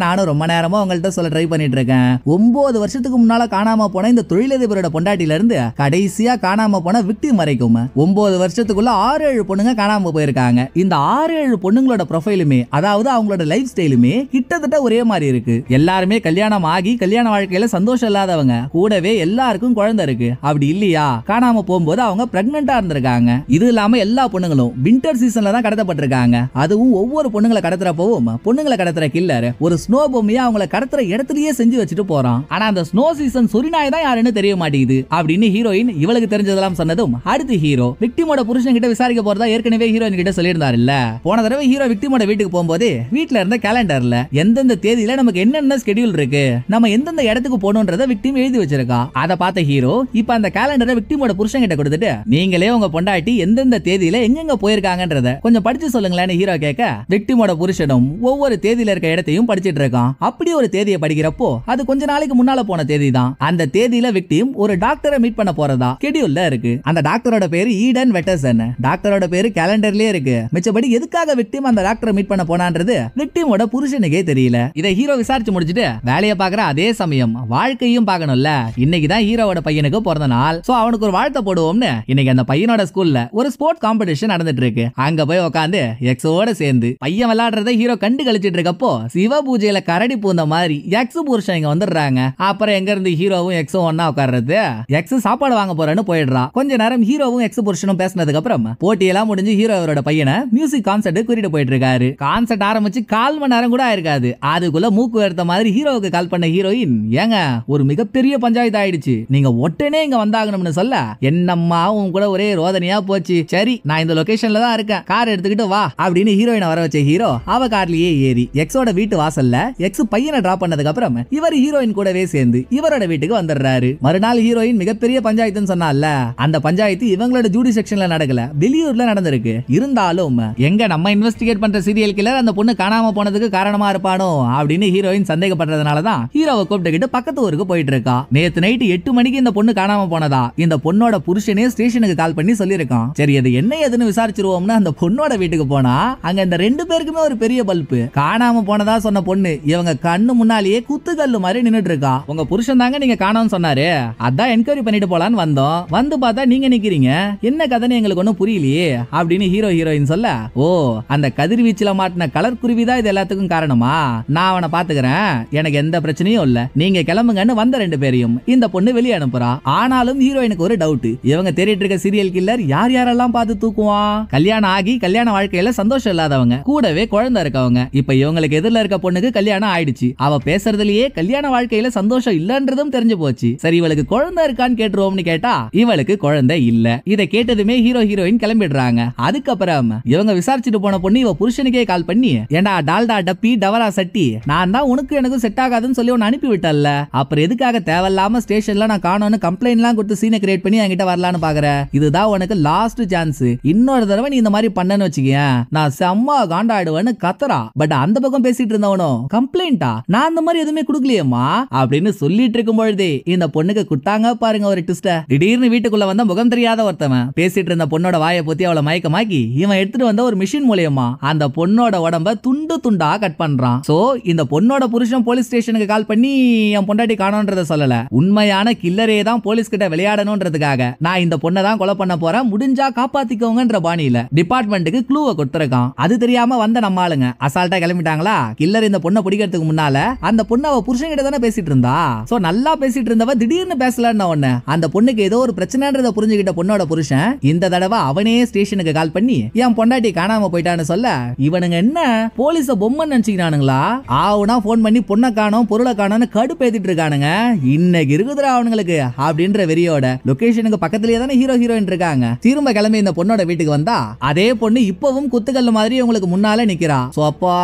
நானும் ரொம்ப நேரமா உங்கள்கிட்ட சொல்ல ட்ரை பண்ணிட்டு இருக்கேன். 9 வருஷத்துக்கு முன்னால காணாம போன இந்த தொழிலதிபரோட பொண்டாட்டில இருந்து கடைசியா காணாம போன விக்டிம் வரைக்கும் 9 வருஷத்துக்குள்ள 6-7 பொண்ணுங்க காணாம போயிருக்காங்க. இந்த 6-7 பொண்ணுங்களோட ப்ரொஃபைலுமே அதாவது அவங்களோட லைஃப் ஸ்டைலுமே கிட்டத்தட்ட ஒரே மாதிரி இருக்கு. எல்லாருமே கல்யாணம் ஆகி கல்யாண வாழ்க்கையில சந்தோஷம் இல்லாதவங்க, கூடவே எல்லாருக்கும் குழந்தை இருக்கு. அப்படி இல்லையா காணாம போகும்போது அவங்க பிரெக்னெண்டா இருந்திருக்காங்க. இது இல்லாம எல்லா பொண்ணுங்களும் வின்டர் சீசன்ல தான் கடத்தப்பட்டிருக்காங்க. அதுவும் ஒவ்வொரு பொண்ணுங்களை கடத்துறப்பவும் பொண்ணுங்களை கடத்துற கில்லர் ஒரு ஸ்னோ பொம்மையா அவங்கள கடத்துற இடத்துலயே செஞ்சு வச்சுட்டு போறான். ஆனா அந்த ஸ்னோ சீசன் சொரிநாய் தான் யாருன்னு தெரிய மாட்டேங்குது அப்படின்னு ஹீரோயின் இவளுக்கு தெரிஞ்சதெல்லாம் சொன்னதும் அடுத்து ஹீரோ விக்டிமோட புருஷன் கிட்ட விசாரிக்க போறதா ஏற்கனவே ஹீரோயின் கிட்ட சொல்லியிருந்தாரு இல்ல. போன தடவை ஹீரோ விக்டிமோட வீட்டுக்கு போகும்போது வீட்டுல இருந்த கேலண்டர்ல எந்தெந்த தேதியில நமக்கு என்னென்ன ஸ்கெடியூல் இருக்கு, நம்ம எந்தெந்த இடத்துக்கு போகணும்ன்றத விக்டிம் எழுதி வச்சிருக்கா. அதை பார்த்த ஹீரோ இப்ப அந்த கேலண்டரை விக்டிமோட புருஷன் கிட்ட கொடுத்துட்டு, நீங்களே உங்க பொண்டாட்டி எந்தெந்த தேதியில எங்கெங்க போயிருக்காங்கன்றத கொஞ்சம் படிச்சு சொல்லுங்களேன்னு ஹீரோ கேட்க, விக்டிமோட புருஷனும் ஒவ்வொரு தேதியில இருக்க இடத்தையும் படிச்சிட்டு இருக்கான். அப்படி ஒரு தேதியை படிக்கிறப்போ அது கொஞ்ச நாளைக்கு முன்னால போன தேதி தான். அந்த தேதியில விக்டிம் ஒரு டாக்டரை மீட் பண்ண போறதா ஸ்கெடியூல்ல இருக்கு. அந்த டாக்டரோட பேரு ஈடன் வெட்டர்சன். டாக்டரோட பேரு கேலண்டர்லயே இருக்கு. மிச்சபடி எதுக்காக விக்டிம் அந்த டாக்டரை மீட் பண்ண போனான்றது விக்டிமோட புருஷனுக்கே தெரியல. இதை ஹீரோ விசாரிச்சு முடிச்சிட்டு வேலையை பாக்குற அதே சமயம் வாழ்க்கையும் பார்க்கணும்ல. இன்னைக்கு தான் ஹீரோவோட பையனுக்கு பிறந்த நாள். சோ அவனுக்கு ஒரு வாழ்த்தை போடுவோம்னு இன்னைக்கு அந்த பையனோட ஸ்கூல்ல ஒரு ஸ்போர்ட்ஸ் காம்படிஷன் நடந்துட்டு இருக்கு. அங்க போய் உட்காந்து எக்ஸோட சேர்ந்து பையன் விளையாடுறத ஹீரோ கண்டு கழிச்சிட்டு இருக்கப்போ சிவ பூஜையில கரடி பூந்த மாதிரி எக்ஸ் புருஷன் இங்க வந்துடுறாங்க. அப்புறம் எங்க இருந்து ஹீரோவும் எக்ஸும் ஒன்னா உட்கார்றது. எக்ஸ் சாப்பாடு வாங்க போறேன்னு போயிடுறா. கொஞ்ச நேரம் ஹீரோவும் எக்ஸ் புருஷனும் பேசினதுக்கு அப்புறம் போட்டியெல்லாம் முடிஞ்சு ஹீரோ அவரோட பையனை மியூசிக் கான்சர்ட் கூட்டிட்டு போயிட்டு இருக்காரு. கான்சர்ட் ஆரம்பிச்சு 1/4 மணி நேரம் கூட ஆயிருக்காது. அதுக்குள்ள மூக்கு வேர்த்த மாதிரி ஹீரோவுக்கு கால் பண்ண ஹீரோயின், ஏங்க ஒரு மிகப்பெரிய பஞ்சாயத்து ஆயிடுச்சு, நீங்க ஒட்டனே இங்க வந்தாகணும்னு சொல்ல, என்னம்மா உன் கூட ஒரே ரோதனையா போச்சு, சரி நான் இந்த லொகேஷன்ல தான் இருக்கேன், கார் எடுத்துக்கிட்டு வா அப்படின்னு ஹீரோயினை வர வச்ச ஹீரோ அவ கார்லயே ஏறி எக்ஸோட வீட்டு வாசல்ல எக்ஸ் பையனை டிராப் பண்ணதுக்கு அப்புறம் இவர் ஹீரோயின் கூடவே சேர்ந்து இவரோட வீட்டுக்கு வந்துடுறாரு. மறுநாள் ஹீரோயின் மிகப்பெரிய பஞ்சாயத்துன்னு சொன்னால, அந்த பஞ்சாயத்து இவங்களோட ஜூடி செக்ஷன்ல நடக்கல, வெளியூர்ல நடந்திருக்கு. இருந்தாலும் எங்க நம்ம இன்வெஸ்டிகேட் பண்ற சீரியல் கில்லர் அந்த பொண்ணு காணாம போனதுக்கு காரணமா இருப்பானோ அப்படின்னு ஹீரோயின் சந்தேகப்படுறதுனாலதான் ஹீரோவை கூப்பிட்டுக்கிட்டு பக்கத்து ஊருக்கு போயிட்டு இருக்கா. நேத்து நைட்டு 8 மணிக்கு இந்த பொண்ணு காணாம போனதா இந்த பொண்ணோட புருஷனே ஸ்டேஷனுக்கு கால் பண்ணி சொல்லிருக்கான். சரி அது என்ன ஏதுன்னு விசாரிச்சிருவோம்னு அந்த பொண்ணோட வீட்டுக்கு போனா அங்க இந்த 2 பேருக்குமே ஒரு பெரிய பல்பு. காணாம போனதா சொன்ன பொண்ணு இவங்க கண்ணு முன்னாலேயே குத்துக்கல்லு மாதிரி நின்னுட்டு இருக்கா. உங்க புருஷன் தாங்க நீங்க காணோம்னு சொன்னாரு, அதான் என்கொயரி பண்ணிட்டு போலான்னு வந்தோம், வந்து பார்த்தா நீங்க நிக்கிறீங்க, என்ன கதைன்னு எங்களுக்கு ஒன்னும் புரியலையே அப்படின்னு ஹீரோயின் சொல்ல, ஓ அந்த கதிர்வீச்சுல மாட்டின கலர் குருவிதான் இது எல்லாத்துக்கும் காரணமா, நான் அவனை பாத்துக்கிறேன், எனக்கு எந்த பிரச்சனையும் இல்ல, நீங்க கிளம்புங்கன்னு வந்த 2 பேரையும் இந்த பொண்ணு வெளியே அனுப்புறா. ஆனாலும் ஹீரோயினுக்கு ஒரு டவுட், இவங்க தேடிட்டு இருக்க சீரியல் கில்லர் யார் யாரெல்லாம் பார்த்து தூக்குவான், கல்யாணம் ஆகி கல்யாண வாழ்க்கையில சந்தோஷம் இல்லாதவங்க, கூடவே குழந்தை இருக்கவங்க. இப்ப இவங்களுக்கு எதிரில இருக்க பொண்ணுக்கு கல்யாணம் ஆயிடுச்சு, அவ பேசுறதுலயே கல்யாண வாழ்க்கையில சந்தோஷம் இல்லன்றதும் தெரிஞ்சு போச்சு. சரி இவளுக்கு குழந்தை இருக்கான்னு கேட்டுருவோம்னு கேட்டா இவளுக்கு குழந்தை இல்ல. இதை கேட்டதுமே ஹீரோயின் கிளம்பிடுறாங்க. அதுக்கப்புறம் இவங்க விசாரிச்சுட்டு போன பொண்ணு இவ புருஷனுக்கே கால் பண்ணி, ஏண்டா டால்டா டப்பி டவரா சட்டி, நான் தான் உனக்கு எனக்கு செட் ஆகாதுன்னு சொல்லி உன்னை அனுப்பி விட்டல்ல, அப்புறம் எதுக்காக தேவையில்லாம ஸ்டேஷன்ல நான் காணோன்னு கம்ப்ளைண்ட் எல்லாம் கொடுத்து சீனை கிரியேட் கிரியேட் பண்ணி என்கிட்ட வரலான்னு பாக்குற. இதுதான் உனக்கு லாஸ்ட் சான்ஸ். இன்னொரு தடவை நீ இந்த மாதிரி பண்ணன்னு வச்சுக்கேன், நான் செம்ம காண்டாடுவேன்னு கத்துறா. பட் அந்த பக்கம் பேசிட்டு இருந்தவனும் கம்ப்ளைண்டா, நான் அந்த மாதிரி எதுவுமே குடுக்கலையேம்மா அப்படின்னு சொல்லிட்டு இருக்கும் பொழுதே இந்த பொண்ணுக்கு குட்டாங்க பாருங்க ஒரு ட்விஸ்ட. திடீர்னு வீட்டுக்குள்ள வந்த முகம் தெரியாத ஒருத்தவன் பேசிட்டு இருந்த பொண்ணோட வாயை பொத்தி அவளை மயக்கமாக்கி இவன் எடுத்துட்டு வந்த ஒரு மிஷின் மூலியமா அந்த பொண்ணோட உடம்ப துண்டு துண்டா கட் பண்றான். சோ இந்த பொண்ணோட புருஷன் போலீஸ் ஸ்டேஷனுக்கு கால் பண்ணி என் பொண்டாட்டி காணோன்றத சொல்லல, உண்மையான கில்லரே தான் போலீஸ் கிட்ட விளையாடணும்ன்றதுக்காக நான் இந்த பொண்ணை தான் கொலை பண்ண போறேன், முடிஞ்சா காப்பாத்திக்கோங்கன்ற பாணியில டிபார்ட்மெண்ட்டுக்கு க்ளூவை கொடுத்திருக்கான். அது தெரியாம வந்த நம்ம ஆளுங்க அசால்ட்டா கிளம்பிட்டாங்களா. கில்லர் இந்த பொண்ணை பிடிக்கிறதுக்கு முன்னால அந்த பொண்ணு அவ புருஷன் கிட்ட தானே பேசிட்டு இருந்தா. சோ நல்லா பேசிட்டு இருந்தவ திடீர்னு பேசலன்னு ஒண்ணு அந்த பொண்ணுக்கு ஏதோ ஒரு பிரச்சனைன்றத புரிஞ்சுக்கிட்ட பொண்ணோட புருஷன் இந்த தடவை அவனே ஸ்டேஷனுக்கு கால் பண்ணி என் பொண்டாட்டி காணாம போயிட்டான்னு சொல்ல, இவனுங்க என்ன போலீஸ பொம்மை நினைச்சுக்கிறானுங்களா, ஆவுனா போன் பண்ணி பொண்ணை காணோம் பொருளை காணோம்னு கடுப்பேத்திட்டு இருக்கானுங்க. இன்னைக்கு இருக்குதுடா அவனுங்களுக்கு அப்படின்ற வெறியோட லொகேஷனுக்கு பக்கத்துலயே தானே ஹீரோ ஹீரோயின் இருக்காங்க. திரும்ப கிளம்பி இந்த பொண்ணோட வீட்டுக்கு வந்தா அதே பொண்ணு இப்பவும் குத்துக்கல்ல மாதிரி உங்களுக்கு முன்னால நிக்கிறா. சோ அப்பா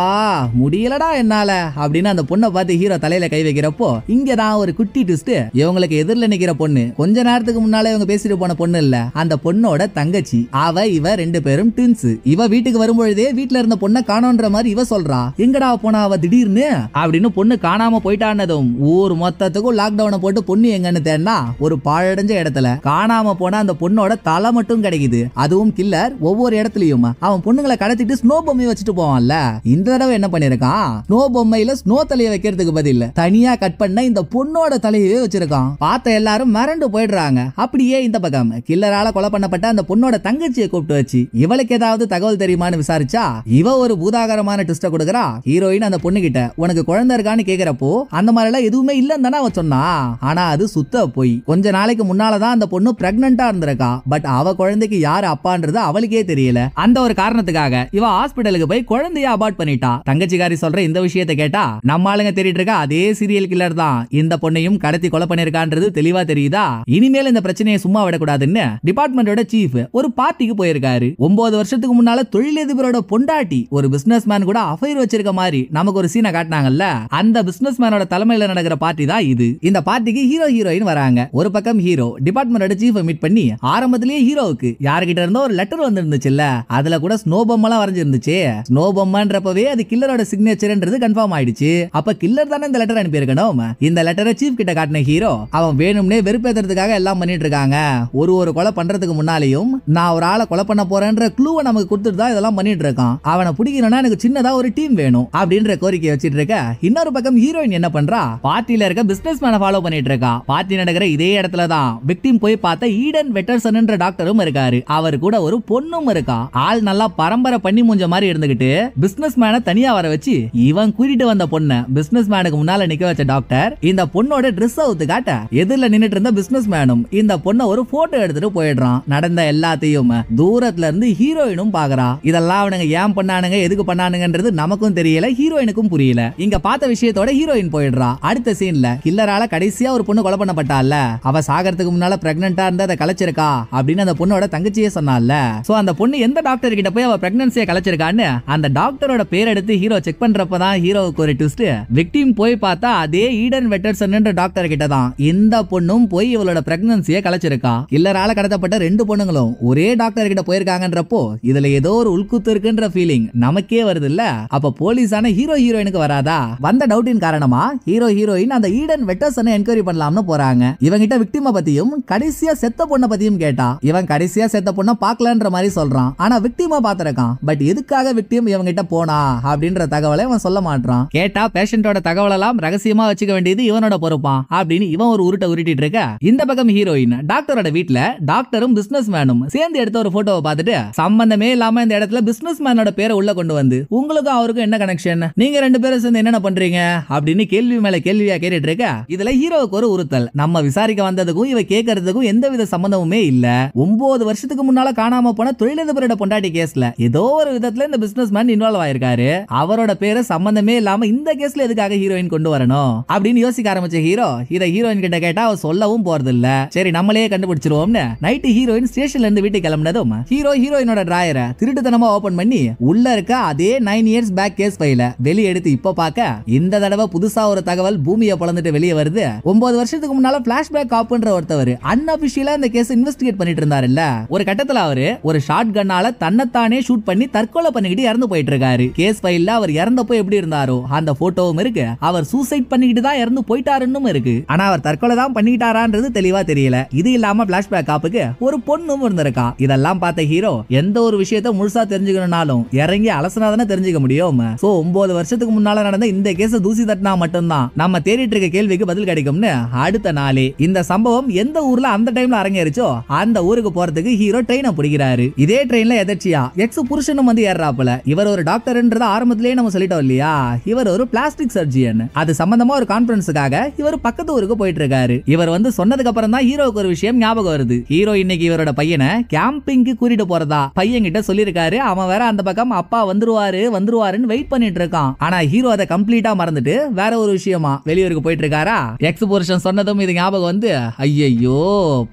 முடியலடா என்னால அப்படின்னு அந்த பொண்ணை பார்த்து ஹீரோ தலையில கை வைக்கிறப்போ இங்கதான் ஒரு குட்டி ட்விஸ்ட். இவங்களுக்கு எதிரில் நிக்கிற பொண்ணு கொஞ்ச நேரத்துக்கு முன்னால இவங்க பேசிட்டு போன பொண்ணு இல்ல, அந்த பொண்ணோட தங்கச்சி. அவ இவ ரெண்டு பேரும் ட்வின்ஸ். இவ வீட்டுக்கு வரும்பொழுதே வீட்டுல இருந்த பொண்ணை காணோன்ற மாதிரி இவ சொல்றா. எங்கடா போனா அவ திடீர்னு அப்படின்னு பொண்ணு காணாம போயிட்டானதும் ஊர் மொத்தத்துக்கும் லாக்டவுனை போட்டு பொண்ணு எங்கன்னு தேடினா ஒரு பாழடைஞ்ச இடத்துல காணாம போன அந்த பொண்ணோட தலை மட்டும் கிடைக்குது. அதுவும் கில்லர் ஒவ்வொரு இடத்துலயும் அவன் பொண்ணுங்களை கடத்திட்டு ஸ்னோ பொம்மை வச்சுட்டு போவான்ல, இந்த தடவை என்ன பண்ணிருக்கான், ஸ்னோ பொம்மையில ஸ்னோ தலையை வைக்கிறதுக்கு பதில் தனியா கட் பண்ண இந்த பொண்ணோட தலையவே வச்சிருக்கான். பார்த்த எல்லாரும் மிரண்டு போயிடுறாங்க. அப்படியே இந்த பக்கம் கில்லரால கொலை பண்ணப்பட்ட அந்த பொண்ணோட தங்கச்சியை கூப்பிட்டு வச்சு இவளுக்கு ஏதாவது தகவல் தெரியுமான்னு விசாரிச்சா இவ ஒரு பூதாகரமான ட்விஸ்ட கொடுக்கறா. ஹீரோயின் அந்த பொண்ணு கிட்ட உனக்கு குழந்தை இருக்கான்னு கேக்குறப்போ அந்த மாதிரி எல்லாம் எதுவுமே இல்லன்னு தானே அவ சொன்னா. ஆனா அது சுத்த போய். கொஞ்ச நாளைக்கு முன்னாலதான் அந்த பொண்ணு பிரெக்னண்டா இருந்திருக்கா. பட் அவ குழந்தைக்கு யாரு அப்பான்றது அவளுக்கே தெரியல. அந்த ஒரு காரணத்துக்காக இவ ஹாஸ்பிடலுக்கு போய் குழந்தைய அபார்ட் பண்ணிட்டா. தங்கச்சிக்காரி சொல்ற இந்த விஷயத்தை கேட்டா நம்ம ஆளுங்க தேடிட்டு இருக்க அதே சீரியல் கில்லர் தான் இந்த பொண்ணையும் கடத்தி கொலை பண்ணிருக்கான்றது தெளிவா தெரியுதா. இனிமேல் இந்த பிரச்சனையை சும்மா விடக்கூடாதுன்னு டிபார்ட்மெண்டோட சீஃப் ஒரு பார்ட்டிக்கு போயிருக்காரு. 9 வருஷத்துக்கு முன்னால தொழிலதிபரோட பொண்டாட்டி ஒரு பிசினஸ் மேன் கூட அஃபைர் வச்சிருக்க மாதிரி நமக்கு ஒரு சீனை காட்டினாங்கல்ல, அந்த பிசினஸ் மேனோட தலைமையில நடக்கிற பார்ட்டி தான் இது. இந்த பார்ட்டிக்கு ஹீரோ ஹீரோயின் வராங்க. ஒரு பக்கம் ஹீரோ டிபார்ட்மெண்டோட சீஃப் மீட் பண்ணி ஆரம்பத்திலேயே ஹீரோவுக்கு யார்கிட்ட இருந்தோ ஒரு லெட்டர் வந்துருந்துச்சுல்ல, அதுல கூட ஸ்னோ பொம்மெல்லாம் வரைஞ்சிருந்துச்சு. ஸ்னோ பொம்மைன்றப்பவே அது கில்லரோட சிக்னேச்சர்ன்றது கன்ஃபார்ம் ஆயிடுச்சு. அப்ப கில்லர் தானே இந்த லெட்டர் அனுப்பி இருக்கணும். இந்த லெட்டரை சீஃப் கிட்ட காட்டின ஹீரோ அவன் வேணும்னே வெறுப்பேத்துறதுக்காக எல்லாம் பண்ணிட்டு இருக்காங்க. ஒரு கொலை பண்றதுக்கு முன்னாலேயும் நான் ஒரு ஆளை கொலை பண்ண போறேன்ற க்ளூவை நமக்கு கொடுத்துட்டு தான் இதெல்லாம் பண்ணிட்டு இருக்கான். அவனை பிடிக்கணும்னா எனக்கு சின்னதா ஒரு டீம் வேணும் அப்படின்ற கோரிக்கை வச்சிட்டு இருக்க. இன்னொரு பக்கம் ஹீரோயின் என்ன பண்றா, பார்ட்டில இருக்க பிசினஸ் மேனை ஃபாலோ பண்ணிட்டு இருக்கா. பார்ட்டி நடக்கிற இதே இடத்துல தான் விக்டிம் போய் பார்த்த ஈடன் வெட்டர்சன்ன்ற டாக்டரும் இருக்காரு. அவர் கூட ஒரு பொண்ணும் இருக்கா. ஆள் நல்லா பரம்பரை பண்ணி மூஞ்ச மாதிரி இருந்துகிட்டு பிசினஸ் மேனை தனியா வர வச்சு இவன் கூட்டிட்டு வந்த பொண்ணை பிசினஸ் மேனுக்கு முன்னால நிக்க வச்ச டாக்டர் இந்த பொண்ணோட ட்ரெஸ் அவுத்து காட்ட எதிரில நின்னுட்டு இருந்த பிசினஸ் மேனும் இந்த பொண்ணை ஒரு போட்டோ எடுத்துட்டு போயிடுறான். நடந்த எல்லாத்தையும் தூரத்துல இருந்து ஹீரோயினும் பாக்குறா. இதெல்லாம் அவனுங்க ஏன் பண்ணானுங்க எதுக்கு பண்ணானுங்கன்றது நமக்கும் தெரியல, ஹீரோயினுக்கும் புரியல. இங்க பார்த்த விஷயத்தோட ஹீரோயின் போயிடுறா. அடுத்த சீன்ல கில்லரால கடைசியா ஒரு பொண்ணு கொலை பண்ணப்பட்டால, அவ சாகறதுக்கு முன்னால பிரெக்னன்ட்டா இருந்த அதை கலைச்சிருக்கா அப்படின்னு அந்த பொண்ணோட தங்கச்சியே சொன்னால. சோ அந்த பொண்ணு எந்த டாக்டர் கிட்ட போய் அவ பிரெக்னன்சியை கலைச்சிருக்கான்னு அந்த டாக்டரோட பேர் எடுத்து ஹீரோ செக் பண்றப்பதான் ஹீரோவுக்கு ஒரு ட்விஸ்ட். விக்டிம் போய் பார்த்தா அதே ஈடன் வெட்டர்சன்ன்ற டாக்டர் கிட்ட தான் இந்த பொண்ணும் போய் இவளோட பிரெக்னன்சியை கலைச்சிருக்கா. கில்லரால கடத்தப்பட்ட 2 பொண்ணுங்களும் ஒரே டாக்டர் கிட்ட போயிருக்காங்கன்றப்போ இதுல ஏதோ ஒரு உள்குத்து இருக்குன்ற ஃபீலிங் நமக்கே வருது இல்ல. அப்ப போலீஸான ஹீரோ ஹீரோயினுக்கு வராதா? வந்த டவுட்டின் காரணமா ஹீரோ ஹீரோயின் அந்த ஈடன் வெட்டர்சனை என்கொயரி பண்ணலாம்னு போறாங்க. இவங்கிட்ட விக்டிம பத்தியும் கடைசியா செத்த பொண்ண பத்தியும் கேட்டா இவன் கடைசியா செத்த பொண்ண பாக்கலன்ற மாதிரி சொல்றான். ஆனா விக்டிமா பாத்திருக்கான். பட் எதுக்காக விக்டிம் இவங்கிட்ட போனா அப்படின்ற தகவலை அவன் சொல்ல மாட்டான். கேட்டா பேஷண்டோட தகவல் எல்லாம் ரகசியமா வச்சுக்க வேண்டியது இவனோட பொறுப்பான் அப்படின்னு இவன் ஒரு உருட்டை உருட்டிட்டு இருக்க. இந்த பக்கம் ஹீரோயின் டாக்டரோட வீட்ல டாக்டரும் பிசினஸ் மேனும் சேர்ந்து எடுத்த ஒரு போட்டோவை பார்த்துட்டு சம்பந்தமே இல்லாம இந்த இடத்துல பிசினஸ் மேனோட பேரை உள்ள கொண்டு வந்து உங்களுக்கும் அவருக்கும் என்ன கனெக்ஷன், நீங்க 2 பேரும் சேர்ந்து என்னென்ன பண்றீங்க அப்படின்னு கேள்வி மேல கேள்வியா கேட்டுட்டு இருக்க. இதுல ஹீரோவுக்கு ஒரு உறுத்தல். நம்ம விசாரிக்க வந்ததுக்கும் இவ கேட்கறதுக்கும் எந்தவித சம்பந்தமுமே இல்ல. 9 வருஷத்துக்கு முன்னால காணாம போன தொழிலதிபரோட பொண்டாட்டி கேஸ்ல ஏதோ ஒரு விதத்துல இந்த பிசினஸ் மேன் இன்வால்வ் ஆயிருக்காரு. அவரோட பேரை சம்பந்தமே இல்லாம இந்த கேஸ்ல எதுக்காக ஹீரோயின் கொண்டு வரணும் அப்படின்னு யோசிக்க ஆரம்பிச்ச ஹீரோ இத ஹீரோயின் கிட்ட கேட்டா அவ சொல்லவும் போறது இல்ல. சரி நம்மளே கண்டுபிடிச்சிருவோம்னு நைட்டு ஹீரோயின் ஸ்டேஷன்ல இருந்து வீட்டுக்கு கிளம்பினதும் ஹீரோ ஹீரோயினோட டிராயரை திருட்டுத்தனமா ஓபன் பண்ணி உள்ள இருக்க அதே 9 இயர்ஸ் பேக் கேஸ் ஃபைல வெளிய எடுத்து இப்ப பாக்க இந்த தடவை புதுசா ஒரு தகவல் பூமியை பொளந்துட்டு வெளியே வருது. 9 வருஷத்துக்கு முன்னால பிளாஷ்பேக் காப்புன்ற ஒருத்தவர் அன்அபிஷியலா இந்த கேஸ் இன்வெஸ்டிகேட் பண்ணிட்டு இருந்தாருல்ல. ஒரு கட்டத்துல அவரு ஒரு ஷாட் கன்னால தன்னைத்தானே ஷூட் பண்ணி தற்கொலை பண்ணிக்கிட்டு இறந்து போயிட்டு இருக்காரு. கேஸ் ஃபைல்ல அவர் இறந்தப்போ எப்படி இருந்தாரோ அந்த போட்டோவும் இருக்கு. அவர் சூசைட் பண்ணிக்கிட்டு தான் இறந்து போயிட்டாருன்னு இருக்கு. ஆனா அவர் தற்கொலை தான் பண்ணிக்கிட்டாரான்றது தெளிவா தெரியல. இது இல்லாம பிளாஷ்பேக் காப்புக்கு ஒரு பொண்ணும் இருந்திருக்கா. இதெல்லாம் பார்த்த ஹீரோ எந்த ஒரு விஷயத்தை முழுசா தெரிஞ்சுக்கணும்னாலும் இறங்கி அலசனாதானே தெரிஞ்சுக்க முடியும். சோ 9 வருஷத்துக்கு முன்னால நடந்த இந்த கேஸ தூசி தட்டினா மட்டும்தான் நம்ம தேடிட்டு இருக்க கேள்விக்கு பதில் கிடைக்கும்னு அடுத்த நாளே இந்த சம்பவம் எந்த ஊர்ல அந்த டைம்ல அரங்கேறிச்சோ அந்த ஊருக்கு போறதுக்கு ஹீரோ ட்ரெயினை பிடிக்கிறாரு. இதே ட்ரெயின்ல எதர்ச்சியா எக்ஸ் புருஷனும் வந்து ஏறாப்புல. இவர் ஒரு டாக்டர்ன்றது ஆரம்பத்திலேயே நம்ம சொல்லிட்டோம் இல்லையா. இவர் ஒரு பிளாஸ்டிக் சர்ஜியன். அது சம்பந்தமா ஒரு கான்ஃபரன்ஸுக்காக இவர் பக்கத்து ஊருக்கு போயிட்டு இருக்காரு. இவர் வந்து சொன்னதுக்கு அப்புறம் தான் ஹீரோக்கு ஒரு விஷயம் ஞாபகம் வருது. ஹீரோ இன்னைக்கு இவரோட பையனை கேம்பிங்க்கு கூட்டிட்டு போறதா பையன் கிட்ட சொல்லிருக்காரு. அவன் வேற அந்த பக்கம் அப்பா வந்துருவாருன்னு வெயிட் பண்ணிட்டு இருக்கான். ஆனா ஹீரோ அதை கம்ப்ளீட்டா மறந்துட்டு வேற ஒரு விஷயமா வெளியூருக்கு போயிட்டு இருக்காரா. எக்ஸ் புருஷன் சொன்னதும் இது ஞாபகம் வந்து ஐயோ